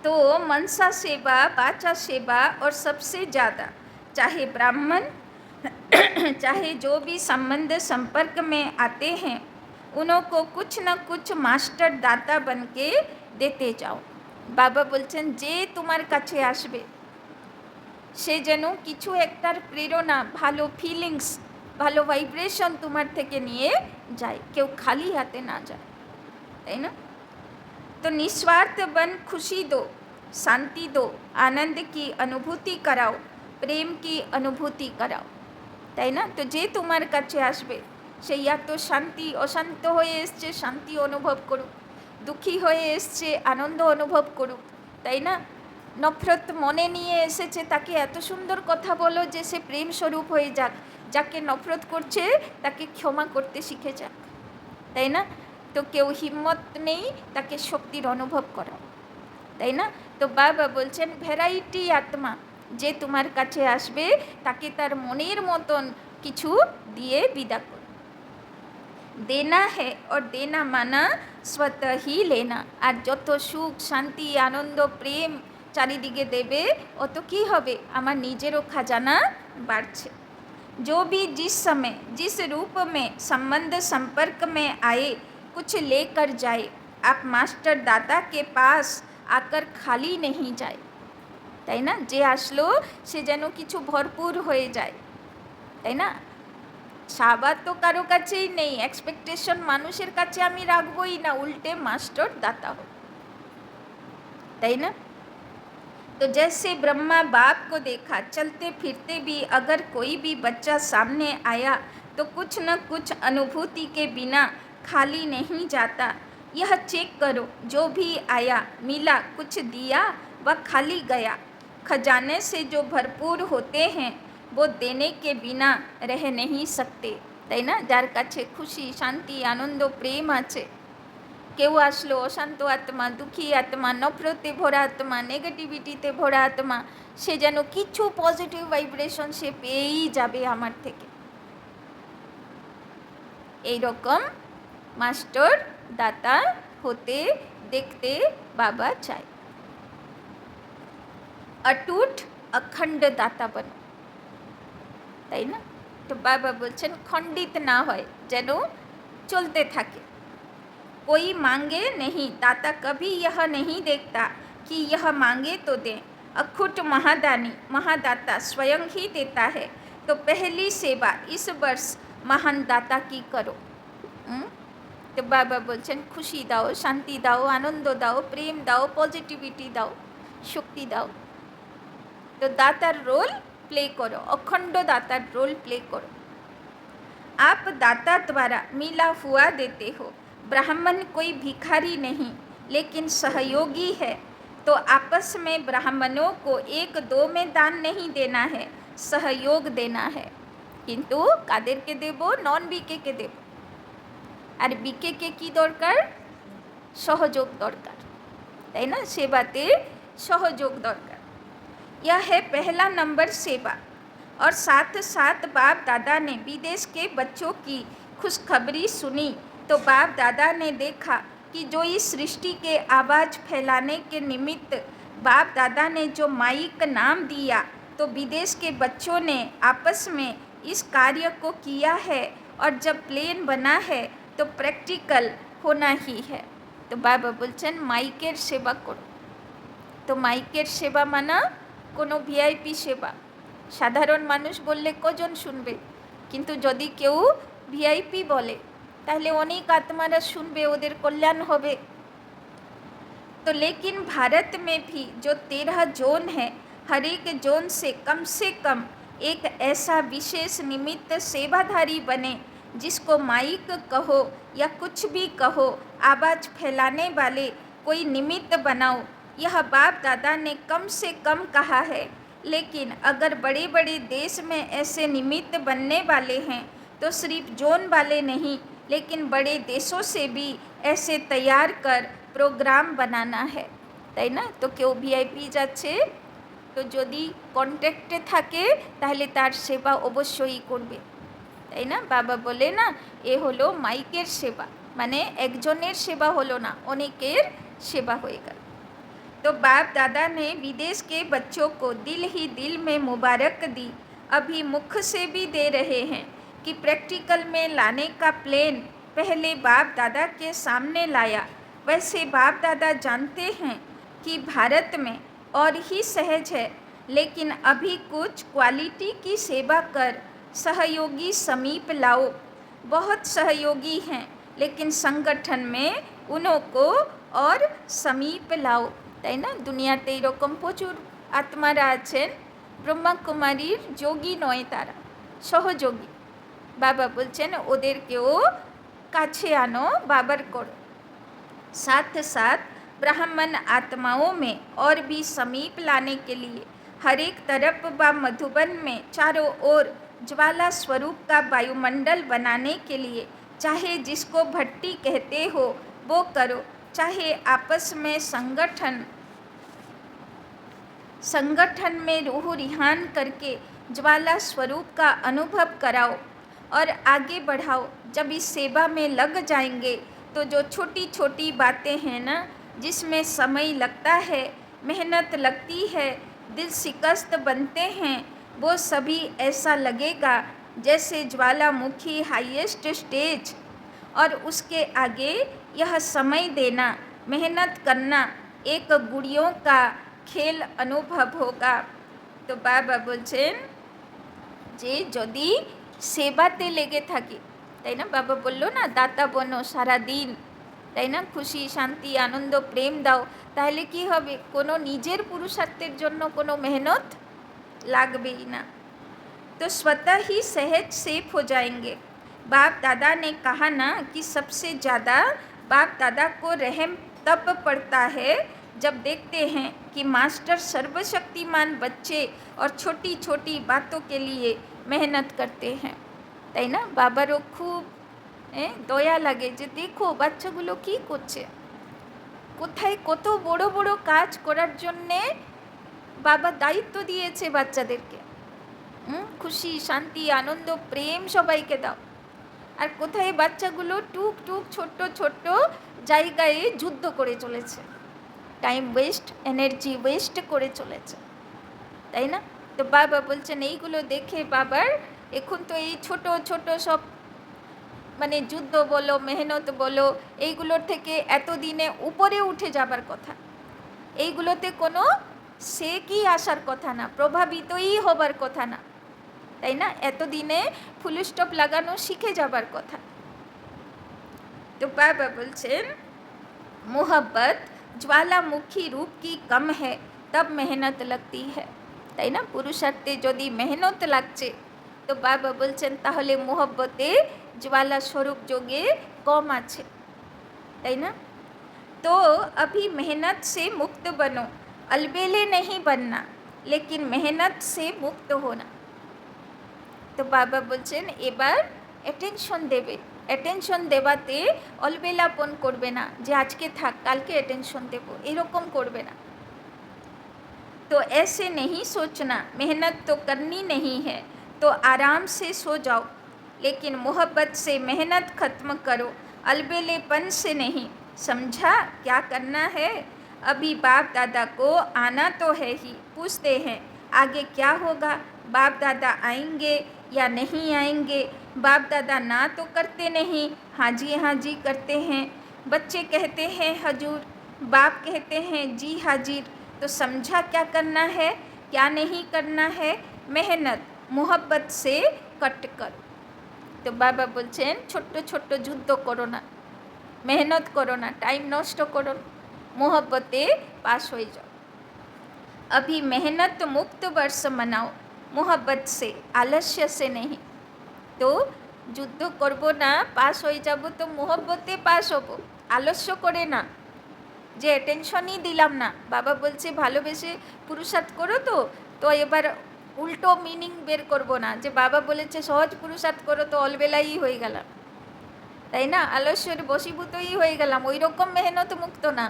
S1: तो मनसा सेवा, वाचा सेवा और सबसे ज़्यादा चाहे ब्राह्मण चाहे जो भी संबंध संपर्क में आते हैं, उनको कुछ न कुछ मास्टर दाता बन के देते जाओ। बाबा बोलছেন যে তোমার কাছে আসবে সে যেন কিছু একটার প্রেরণা, ভালো ফিলিংস, ভালো ভাইব্রেশন তোমার থেকে নিয়ে যায়, কেউ খালি হাতে না যায়, তাই না। तो निस्वार्थ बन खुशी दो, शांति दो, आनंद की अनुभूति कराओ, प्रेम की अनुभूति कराओ, তাই না। তো যে তোমার কাছে আসবে সে এত শান্তি, অশান্ত হয়ে এসছে শান্তি অনুভব করুক, দুঃখী হয়ে এসছে আনন্দ অনুভব করুক, তাই না। নফরত মনে নিয়ে এসেছে তাকে এত সুন্দর কথা বলো যে সে প্রেম স্বরূপ হয়ে যাক, যাকে নফরত করছে তাকে ক্ষমা করতে শিখে যাক, তাই না। তো কেউ হিম্মত নেই তাকে শক্তির অনুভব করাও, তাই না। তো বাবা বলছেন ভ্যারাইটি আত্মা যে তোমার কাছে আসবে তাকে তার মনের মতন কিছু দিয়ে বিদা করো। দেনা হে और देना माना स्वतः ही लेना, আর যত সুখ শান্তি আনন্দ প্রেম চারিদিকে দেবে অত কী হবে, আমার নিজেরও খাজানা বাড়ছে। जो भी जिस समय जिस रूप में संबंध संपर्क में आए कुछ लेकर जाए, आप मास्टर दाता के पास आकर खाली नहीं जाए, তাই না। যে আসলো সে যেন কিছু ভরপুর হয়ে যায়, তাই না। সাবার তো কারো কাছেই নেই, এক্সপেকটেশন মানুষের কাছে আমি রাখবই না, উল্টে মাস্টার দাতা हो, তাই না। तो जैसे ब्रह्मा बाप को देखा चलते फिरते भी अगर कोई भी बच्चा सामने आया तो कुछ न कुछ अनुभूति के बिना खाली नहीं जाता। यह चेक करो जो भी आया मिला कुछ दिया व खाली गया। खजाने से जो भरपूर होते हैं वो देने के बिना रह नहीं सकते, তাই না। যার কাছে খুশি শান্তি আনন্দ প্রেম আছে, কেউ আসলো অশান্ত আত্মা, দুঃখী আত্মা, নফরতে ভরা আত্মা, নেগেটিভিটিতে ভরা আত্মা, সে যেন কিছু পজিটিভ ভাইব্রেশন সে পেয়েই যাবে আমার থেকে, এই রকম মাস্টার দাতা হতে দেখতে বাবা চায়। অটুট অখণ্ড দাতা বনো, তাই না। তো বাবা বলছেন খণ্ডিত না হয়, যেন চলতে থাকে। कोई मांगे नहीं, दाता कभी यह नहीं देखता कि यह मांगे तो दें, अखुट महादानी महादाता स्वयं ही देता है, तो पहली सेवा इस वर्ष महान दाता की करो। तो बाबा बोलছেন खुशी दाओ, शांति दाओ, आनंद दाओ, प्रेम दाओ, पॉजिटिविटी दाओ, शक्ति दाओ। तो दातार रोल प्ले करो, अखंड दातार रोल प्ले करो। आप दाता द्वारा मिला हुआ देते हो। ब्राह्मण कोई भिखारी नहीं लेकिन सहयोगी है, तो आपस में ब्राह्मणों को एक दो में दान नहीं देना है, सहयोग देना है। किंतु कादेर के देबो, नन बीके के देबो। और बीके के की दरकार, सहयोग दरकार, ताई ना, सेवाते सहयोग दरकार। यह है पहला नंबर सेवा। और साथ साथ बाप दादा ने विदेश के बच्चों की खुशखबरी सुनी, तो बाप दादा ने देखा कि जो इस सृष्टि के आवाज़ फैलाने के निमित्त बाप दादा ने जो माइक नाम दिया, तो विदेश के बच्चों ने आपस में इस कार्य को किया है। और जब प्लेन बना है तो प्रैक्टिकल होना ही है। तो बाबा बोलছেন माइकेर सेवा करो। तो माइकेर सेवा माना कोनो ভিআইপি सेवा। সাধারণ মানুষ বললে কজন শুনবে, কিন্তু যদি কেউ ভিআইপি বলে তাহলে অনেক আত্মারা শুনবে, ওদের কল্যাণ হবে। तो लेकिन भारत में भी जो 13 जोन है, हर एक जोन से कम एक ऐसा विशेष निमित्त सेवाधारी बने, जिसको माइक कहो या कुछ भी कहो, आवाज़ फैलाने वाले कोई निमित्त बनाओ। यह बाप दादा ने कम से कम कहा है, लेकिन अगर बड़े बड़े देश में ऐसे निमित्त बनने वाले हैं तो सिर्फ जोन वाले नहीं, लेकिन बड़े देशों से भी ऐसे तैयार कर प्रोग्राम बनाना है, ताई ना। तो क्यों ভিআইপি যাচ্ছে, তো যদি কন্ট্যাক্টে থাকে তাহলে তার সেবা অবশ্যই করবে, তাই না। বাবা বলে না, এ হলো মাইকের সেবা, মানে একজনের সেবা হলো না, অনেকের সেবা হয়ে গেল। तो बाप दादा ने विदेश के बच्चों को दिल ही दिल में मुबारक दी। अभी मुख से भी दे रहे हैं कि प्रैक्टिकल में लाने का प्लान पहले बाप दादा के सामने लाया। वैसे बाप दादा जानते हैं कि भारत में और ही सहज है, लेकिन अभी कुछ क्वालिटी की सेवा कर सहयोगी समीप लाओ। बहुत सहयोगी हैं, लेकिन संगठन में उन्हों को और समीप लाओ, তাই না। দুনিয়াতে এরকম প্রচুর আত্মারা আছেন, ব্রহ্মাকুমারীর যোগী নয়, তারা সহযোগী। বাবা বলছেন ওদেরকেও কাছে আনো, বাবার করো। साथ साथ ब्राह्मण आत्माओं में और भी समीप लाने के लिए हर एक तरफ व मधुबन में चारों ओर ज्वाला स्वरूप का वायुमंडल बनाने के लिए चाहे जिसको भट्टी कहते हो वो करो, चाहे आपस में संगठन में रूह रिहान करके ज्वाला स्वरूप का अनुभव कराओ और आगे बढ़ाओ। जब इस सेवा में लग जाएंगे तो जो छोटी छोटी बातें हैं ना, जिसमें समय लगता है, मेहनत लगती है, दिल शिकस्त बनते हैं, वो सभी ऐसा लगेगा जैसे ज्वालामुखी हाईएस्ट स्टेज, और उसके आगे यह समय देना, मेहनत करना एक गुड़ियों का खेल अनुभव होगा। तो बाबा बोलছেন যে যদি সেবাতে লেগে থাকি, তাই না। বাবা বললো না, দাতা বনো সারা দিন, তাই না, খুশি শান্তি আনন্দ প্রেম দাও, তাহলে কি হবে, কোনো নিজের পুরুষার্থের জন্য কোনো মেহনত লাগবেই না। तो स्वतः ही सहज सेफ हो जाएंगे। बाप दादा ने कहा ना कि सबसे ज़्यादा बाप दादा को रहम तब पड़ता है जब देखते हैं कि मास्टर सर्वशक्तिमान बच्चे और छोटी छोटी बातों के लिए मेहनत करते हैं, তাই না। বাবারও খুব দয়া লাগে যে দেখো বাচ্চাগুলো কী করছে, কোথায় কত বড় বড় কাজ করার জন্যে বাবা দায়িত্ব দিয়েছে বাচ্চাদেরকে। খুশি শান্তি আনন্দ প্রেম সবাইকে দাও, আর কোথায় বাচ্চাগুলো টুক টুক ছোট্ট ছোট্ট জায়গায় যুদ্ধ করে চলেছে, টাইম ওয়েস্ট এনার্জি ওয়েস্ট করে চলেছে, তাই না। তো বাবা বলছেন এইগুলো দেখে বাবার এখন তো এই ছোট ছোট সব মানে যুদ্ধ বলো মেহনত বলো এইগুলোর থেকে এতদিনে উপরে উঠে যাবার কথা, এইগুলোতে কোনো সে কি আসার কথা না, প্রভাবিতই হবার কথা না, তাই না? এতদিনে ফুল স্টপ লাগানো শিখে যাবার কথা। তো বাবা বলছেন मोहब्बत ज्वालामुखी रूप की कम है तब मेहनत लगती है, তাই না? পুরুষার্থে যদি মেহনত লাগছে তো বাবা বলছেন তাহলে মোহব্বতে ज्वाला स्वरूप যোগে কম আছে, তাই না? तो अभी मेहनत से मुक्त बनो, अलबेले नहीं बनना लेकिन मेहनत से मुक्त होना। তো বাবা বলছেন এবার অ্যাটেনশন দেবে, অ্যাটেনশন দেওয়াতে অলবেলাপন করবে না যে আজকে থাক কালকে অ্যাটেনশন দেব, এরকম করবে না। तो ऐसे नहीं सोचना मेहनत तो करनी नहीं है तो आराम से सो जाओ, लेकिन मोहब्बत से मेहनत ख़त्म करो, अलबेलेपन से नहीं। समझा क्या करना है? अभी बाप दादा को आना तो है ही, पूछते हैं आगे क्या होगा, बाप दादा आएंगे या नहीं आएंगे। बाप दादा ना तो करते नहीं, हाँ जी करते हैं। बच्चे कहते हैं हजूर, बाप कहते हैं जी हाजिर। तो समझा क्या करना है क्या नहीं करना है? मेहनत मोहब्बत से कट कर। तो बाबा बोलছেন ছোট্ট ছোট্ট যুদ্ধ করো না, मेहनत करो ना, टाइम नष्ट करो ना, मोहब्बते पास हो जाओ। अभी मेहनत मुक्त वर्ष मनाओ, मोहब्बत से आलस्य से नहीं। तो যুদ্ধ করব না, পাস হয়ে যাব তো মোহব্বতে পাস হব, আলস্য করে না যে টেনশনই দিলাম না। বাবা বলছে ভালোবেসে পুরুষার্থ করো, তো এবার উল্টো মিনিং বের করব না যে বাবা বলেছে সহজ পুরুষার্থ করো তো অলবেলাই হয়ে গেলাম, তাই না? আলস্যের বশীভূতই হয়ে গেলাম, ওই রকম মেহনত মুক্ত না।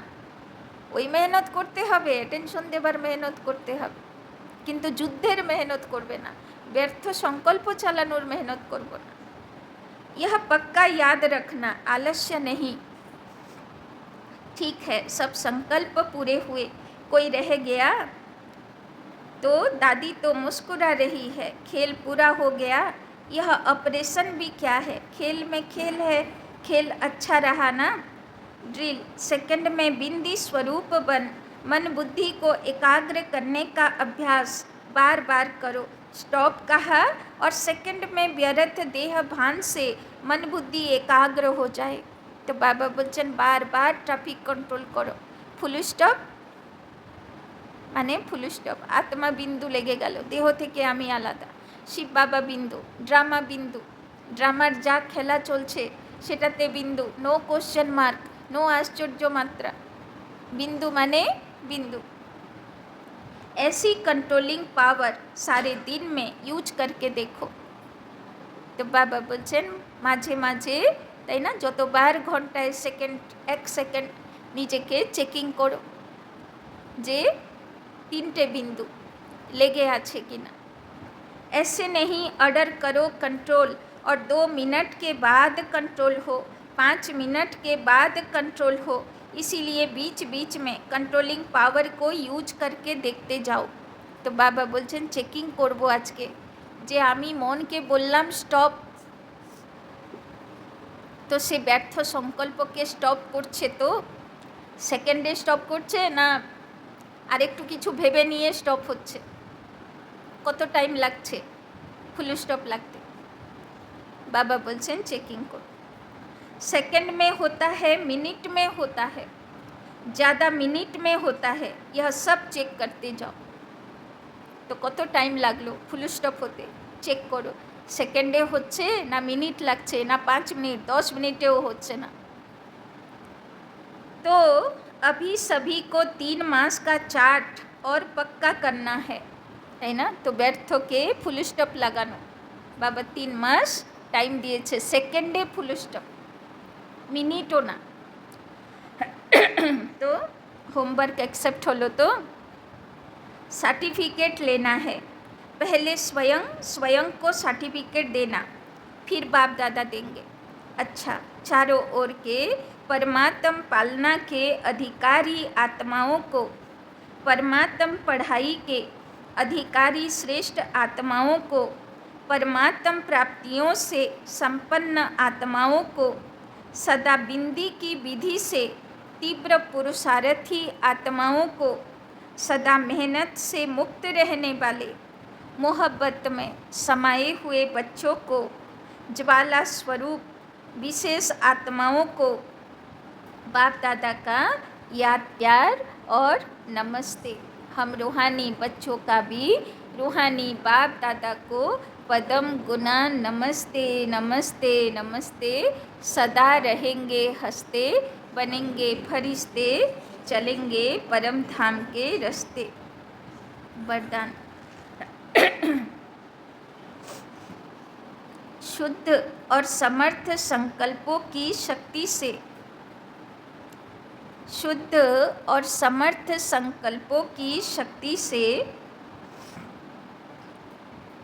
S1: ওই মেহনত করতে হবে, টেনশন দেবার মেহনত করতে হবে, কিন্তু যুদ্ধের মেহনত করবে না, ব্যর্থ সংকল্প চালানোর মেহনত করব না। यह पक्का याद रखना, आलस्य नहीं। ठीक है, सब संकल्प पूरे हुए, कोई रह गया? तो दादी तो मुस्कुरा रही है, खेल पूरा हो गया। यह ऑपरेशन भी क्या है, खेल में खेल है, खेल अच्छा रहा ना। ड्रिल सेकंड में बिंदी स्वरूप बन, मन बुद्धि को एकाग्र करने का अभ्यास बार बार करो। स्टॉप कहा और सेकंड में व्यर्थ देह भान से मन बुद्धि एकाग्र हो जाए। तो बाबा बोलছেন बार बार ट्रैफिक कंट्रोल करो। फुल स्टप মানে ফুল স্টপ, আত্মা বিন্দু লেগে গেল, দেহ থেকে আমি আলাদা। শিব বাবা বিন্দু, ড্রামা বিন্দু, ড্রামার যা খেলা চলছে সেটাতে বিন্দু, নো কোশ্চেন মার্ক, নো आश्चर्य मात्रा, बिंदु माने बिंदु। ऐसी कंट्रोलिंग पावर सारे दिन में यूज करके देखो। तो बाबा बोलছেন মাঝে মাঝে, তাই না, যতবার ঘন্টায় সেকেন্ড এক সেকেন্ড নিজেকে চেকিং করো যে তিনটে बिंदु लेगे আছে কিনা। ऐसे नहीं ऑर्डर करो कंट्रोल और 2 मिनट के बाद कंट्रोल हो, 5 मिनट के बाद कंट्रोल हो। इसीलिए बीच बीच में कंट्रोलिंग पावर को यूज करके देखते जाओ। तो बाबा बोलছেন চেকিং করব আজকে যে আমি মনকে বললাম স্টপ, তো সে ব্যর্থ সংকল্পকে স্টপ করছে, তো সেকেন্ডে স্টপ করছে না আরেকটু কিছু ভেবে নিয়ে স্টপ হচ্ছে, কত টাইম লাগছে ফুল স্টপ লাগতে। बाबा बोलছেন चेकिंग करो। सेकंड में होता है, मिनट में होता है, ज़्यादा मिनट में होता है, यह सब चेक करते जाओ। तो কত টাইম লাগলো ফুল স্টপ হতে, চেক করো। সেকেন্ডে হচ্ছে না মিনিট লাগছে না 5 মিনিট 10 মিনিটেও হচ্ছে না। तो अभी सभी को 3 मास का चार्ट और पक्का करना है ना। तो ব্যর্থকে ফুল স্টপ লাগানো, বাবা 3 মাস টাইম দিয়েছে, সেকেন্ডে ফুল স্টপ, মিনিটও না। तो होमवर्क एक्सेप्ट হলো, तो सर्टिफिकेट लेना है, पहले स्वयं को सर्टिफिकेट देना, फिर बाप दादा देंगे। अच्छा, चारों ओर के परमात्म पालना के अधिकारी आत्माओं को, परमात्म पढ़ाई के अधिकारी श्रेष्ठ आत्माओं को, परमात्म प्राप्तियों से संपन्न आत्माओं को, सदा बिंदी की विधि से तीव्र पुरुषार्थी आत्माओं को, सदा मेहनत से मुक्त रहने वाले मोहब्बत में समाये हुए बच्चों को, ज्वाला स्वरूप विशेष आत्माओं को बाप दादा का याद प्यार और नमस्ते। हम रूहानी बच्चों का भी रूहानी बाप दादा को पदम गुना नमस्ते नमस्ते नमस्ते। सदा रहेंगे हंसते, बनेंगे फरिश्ते, चलेंगे परम धाम के रास्ते। वरदान। शुद्ध और समर्थ संकल्पों की शक्ति से, शुद्ध और समर्थ संकल्पों की शक्ति से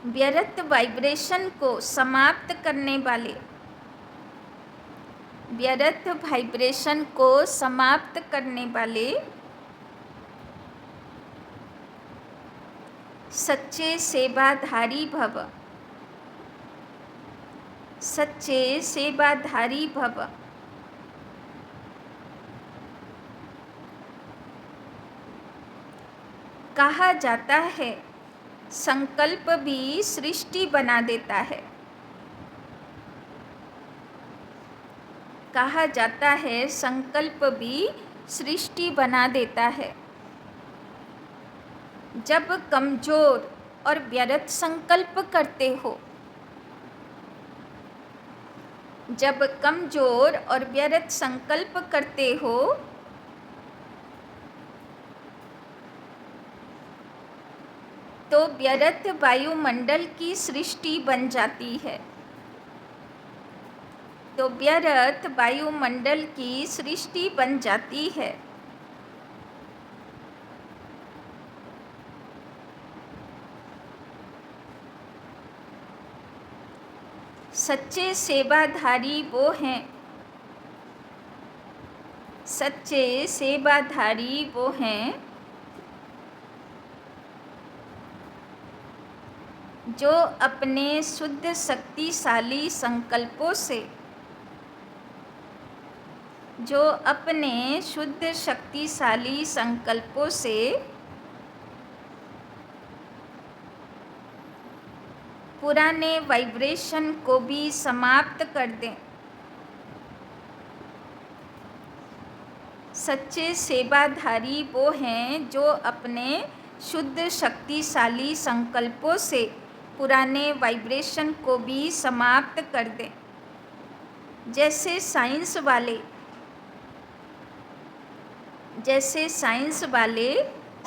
S1: व्यर्थ वाइब्रेशन को समाप्त करने वाले, व्यर्थ वाइब्रेशन को समाप्त करने वाले सच्चे सेवाधारी भव, सच्चे सेवाधारी भव। कहा जाता है संकल्प भी सृष्टि बना देता है। कहा जाता है संकल्प भी सृष्टि बना देता है। जब कमजोर और व्यर्थ संकल्प करते हो, जब कमजोर और व्यर्थ संकल्प करते हो तो व्यर्थ वायुमंडल की सृष्टि बन जाती है, तो व्यर्थ वायुमंडल की सृष्टि बन जाती है। सच्चे सेवाधारी वो हैं, सच्चे सेवाधारी वो हैं जो अपने शुद्ध शक्तिशाली संकल्पों से, जो अपने शुद्ध शक्तिशाली संकल्पों से पुराने वाइब्रेशन को भी समाप्त कर दें। सच्चे सेवाधारी वो हैं जो अपने शुद्ध शक्तिशाली संकल्पों से पुराने वाइब्रेशन को भी समाप्त कर दें। जैसे साइंस वाले, जैसे साइंस वाले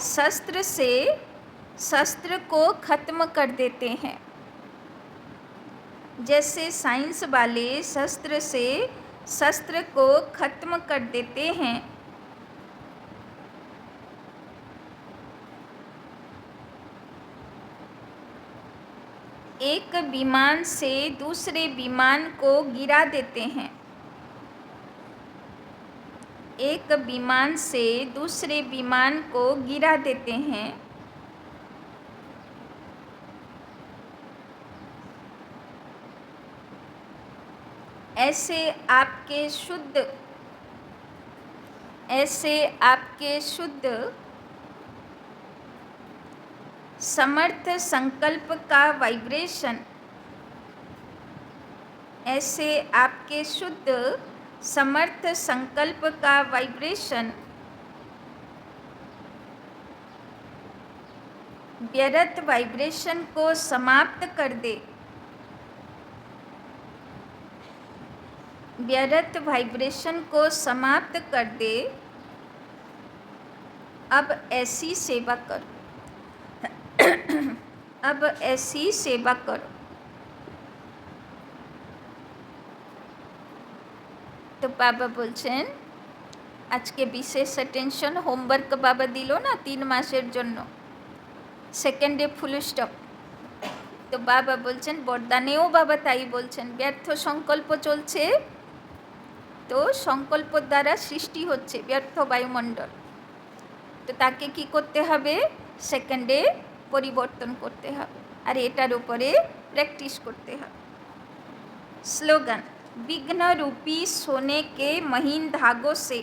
S1: शस्त्र से शस्त्र को ख़त्म कर देते हैं, जैसे साइंस वाले शस्त्र से शस्त्र को ख़त्म कर देते हैं, एक विमान से दूसरे विमान को गिरा देते हैं, एक विमान से दूसरे विमान को गिरा देते हैं। ऐसे आपके शुद्ध, ऐसे आपके शुद्ध समर्थ संकल्प का वाइब्रेशन, ऐसे आपके शुद्ध समर्थ संकल्प का वाइब्रेशन व्यर्थ वाइब्रेशन को समाप्त कर दे, व्यर्थ वाइब्रेशन को समाप्त कर दे। अब ऐसी सेवा करो, अब ऐसी सेवा करो। तो बाबा बोलছেন আজকে বিশেষ অ্যাটেনশন হোমওয়ার্ক বাবা দিল না 3 মাসের জন্য, সেকেন্ডে ফুল স্টপ। তো বাবা বলছেন বরদানেও বাবা তাই বলছেন, ব্যর্থ সংকল্প চলছে, তো সংকল্প দ্বারা সৃষ্টি হচ্ছে ব্যর্থ বায়ুমণ্ডল। তো তাকে কি করতে হবে? সেকেন্ডে পরিবর্তন করতে হবে, আর এটার উপরে প্র্যাকটিস করতে হবে। স্লোগান, विघ्न रूपी सोने के महीन धागों से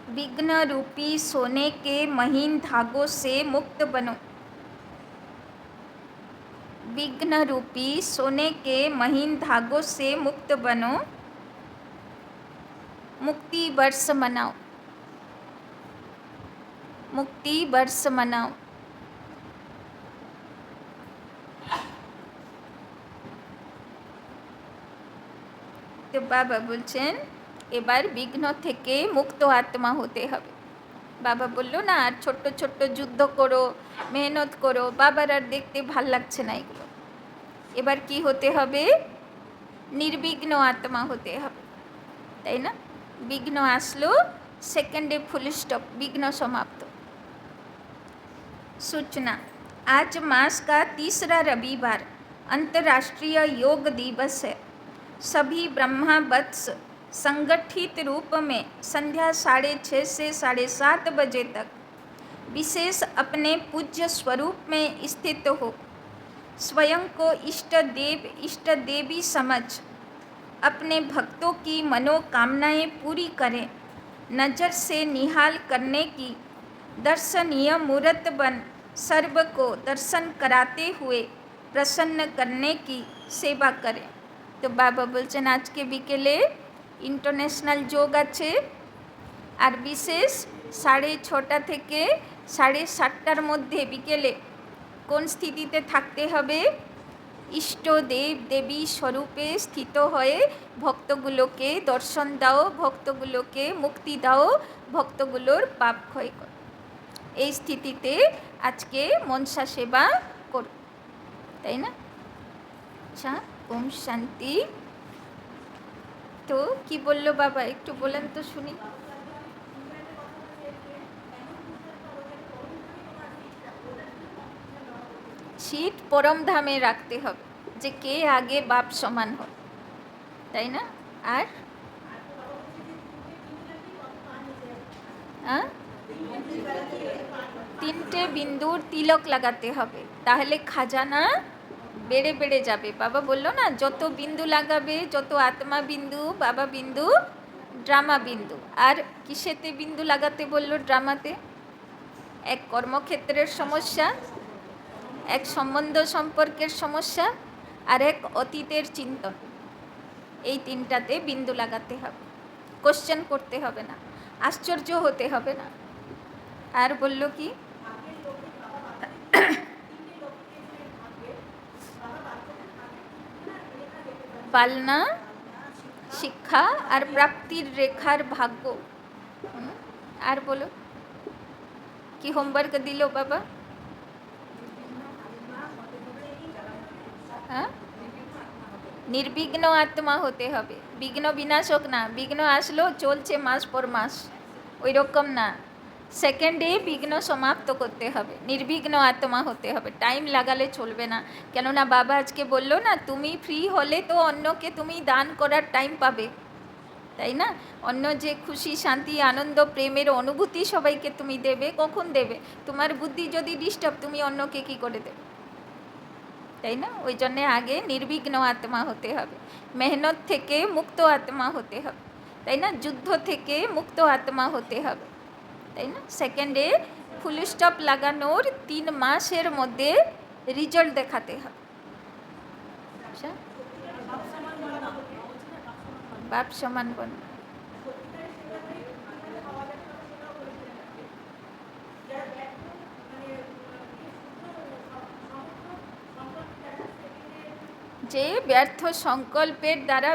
S1: विघ्न रूपी सोने के महीन धागों से मुक्त बनो। विघ्न रूपी सोने के महीन धागों से मुक्त बनो। मुक्ति वर्ष मनाओ। मुक्ति वर्ष मनाओ। তো বাবা বলছেন এবার বিঘ্ন থেকে মুক্ত আত্মা হতে হবে। বাবা বললো না আর ছোট্ট ছোট্ট যুদ্ধ করো, মেহনত করো, বাবার আর দেখতে ভাল লাগছে না এগুলো। এবার কি হতে হবে? নির্বিঘ্ন আত্মা হতে হবে, তাই না? বিঘ্ন আসলো, সেকেন্ডে ফুল स्टॉप, विघ्न समाप्त। सूचना, आज मास का तीसरा रविवार अंतर्राष्ट्रीय योग दिवस है। सभी ब्रह्मा वत्स संगठित रूप में संध्या 6:30 से 7:30 बजे तक विशेष अपने पूज्य स्वरूप में स्थित हो। स्वयं को इष्ट देव इष्ट देवी समझ अपने भक्तों की मनोकामनाएं पूरी करें। नज़र से निहाल करने की दर्शनीय मूर्त बन सर्व को दर्शन कराते हुए प्रसन्न करने की सेवा करें। तो बाबा बोलছেন আজকে বিকেলে ইন্টারন্যাশনাল যোগ আছে, আর বিশেষ 6:30 থেকে 7:30টার মধ্যে বিকেলে কোন স্থিতিতে থাকতে হবে? ইষ্ট দেব দেবী স্বরূপে স্থিত হয়ে ভক্তগুলোকে দর্শন দাও, ভক্তগুলোকে মুক্তি দাও, ভক্তগুলোর পাপ ক্ষয় করো। এই স্থিতিতে আজকে মনসা সেবা করো, তাই না? আচ্ছা, ওম শান্তি। তো কি বললো বাবা একটু বলেন তো শুনি। ছিট পরম ধামে রাখতে হবে, যে কে আগে বাপ সমান হয়, তাই না? আর তিনটে বিন্দুর তিলক লাগাতে হবে, তাহলে খাজানা বেড়ে বেড়ে যাবে। বাবা বললো না যত বিন্দু লাগাবে, যত আত্মা বিন্দু, বাবা বিন্দু, ড্রামা বিন্দু। আর কিসেতে বিন্দু লাগাতে বললো? ড্রামাতে। এক কর্মক্ষেত্রের সমস্যা, এক সম্বন্ধ সম্পর্কের সমস্যা, আর এক অতীতের চিন্তন। এই তিনটাতে বিন্দু লাগাতে হবে, কোশ্চেন করতে হবে না, আশ্চর্য হতে হবে না। আর বলল কি? পালনা, শিক্ষা আর প্রাপ্তির রেখার ভাগ্য। আর বলো কি হোমওয়ার্ক দিল বাবা? হ্যাঁ, নির্বিঘ্ন আত্মা হতে হবে। বিঘ্ন বিনাশক না, বিঘ্ন আসলো চলছে মাস পর মাস, ওই রকম না। সেকেন্ডে বিঘ্ন সমাপ্ত করতে হবে, নির্বিঘ্ন আত্মা হতে হবে। টাইম লাগালে চলবে না, কেননা বাবা আজকে বললো না তুমি ফ্রি হলে তো অন্যকে তুমি দান করার টাইম পাবে, তাই না? অন্য যে খুশি, শান্তি, আনন্দ, প্রেমের অনুভূতি সবাইকে তুমি দেবে, কখন দেবে? তোমার বুদ্ধি যদি ডিস্টার্ব, তুমি অন্যকে কী করে দেবে, তাই না? ওই জন্যে আগে নির্বিঘ্ন আত্মা হতে হবে, মেহনত থেকে মুক্ত আত্মা হতে হবে, তাই না? যুদ্ধ থেকে মুক্ত আত্মা হতে হবে, তাই না? সেকেন্ডে ফুল স্টপ লাগানোর 3 মাসের মধ্যে রেজাল্ট দেখাতে হবে। আচ্ছা, বাপ সমান বন। যে ব্যর্থ সংকল্পের দ্বারা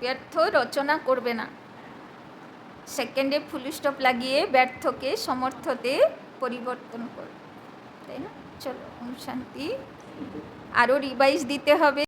S1: ব্যর্থ রচনা করবে না, সেকেন্ডে ফুল স্টপ লাগিয়ে ব্যর্থকে সমর্থতে পরিবর্তন করবে, তাই না? চলো, ওম শান্তি। আরও রিভাইজ দিতে হবে।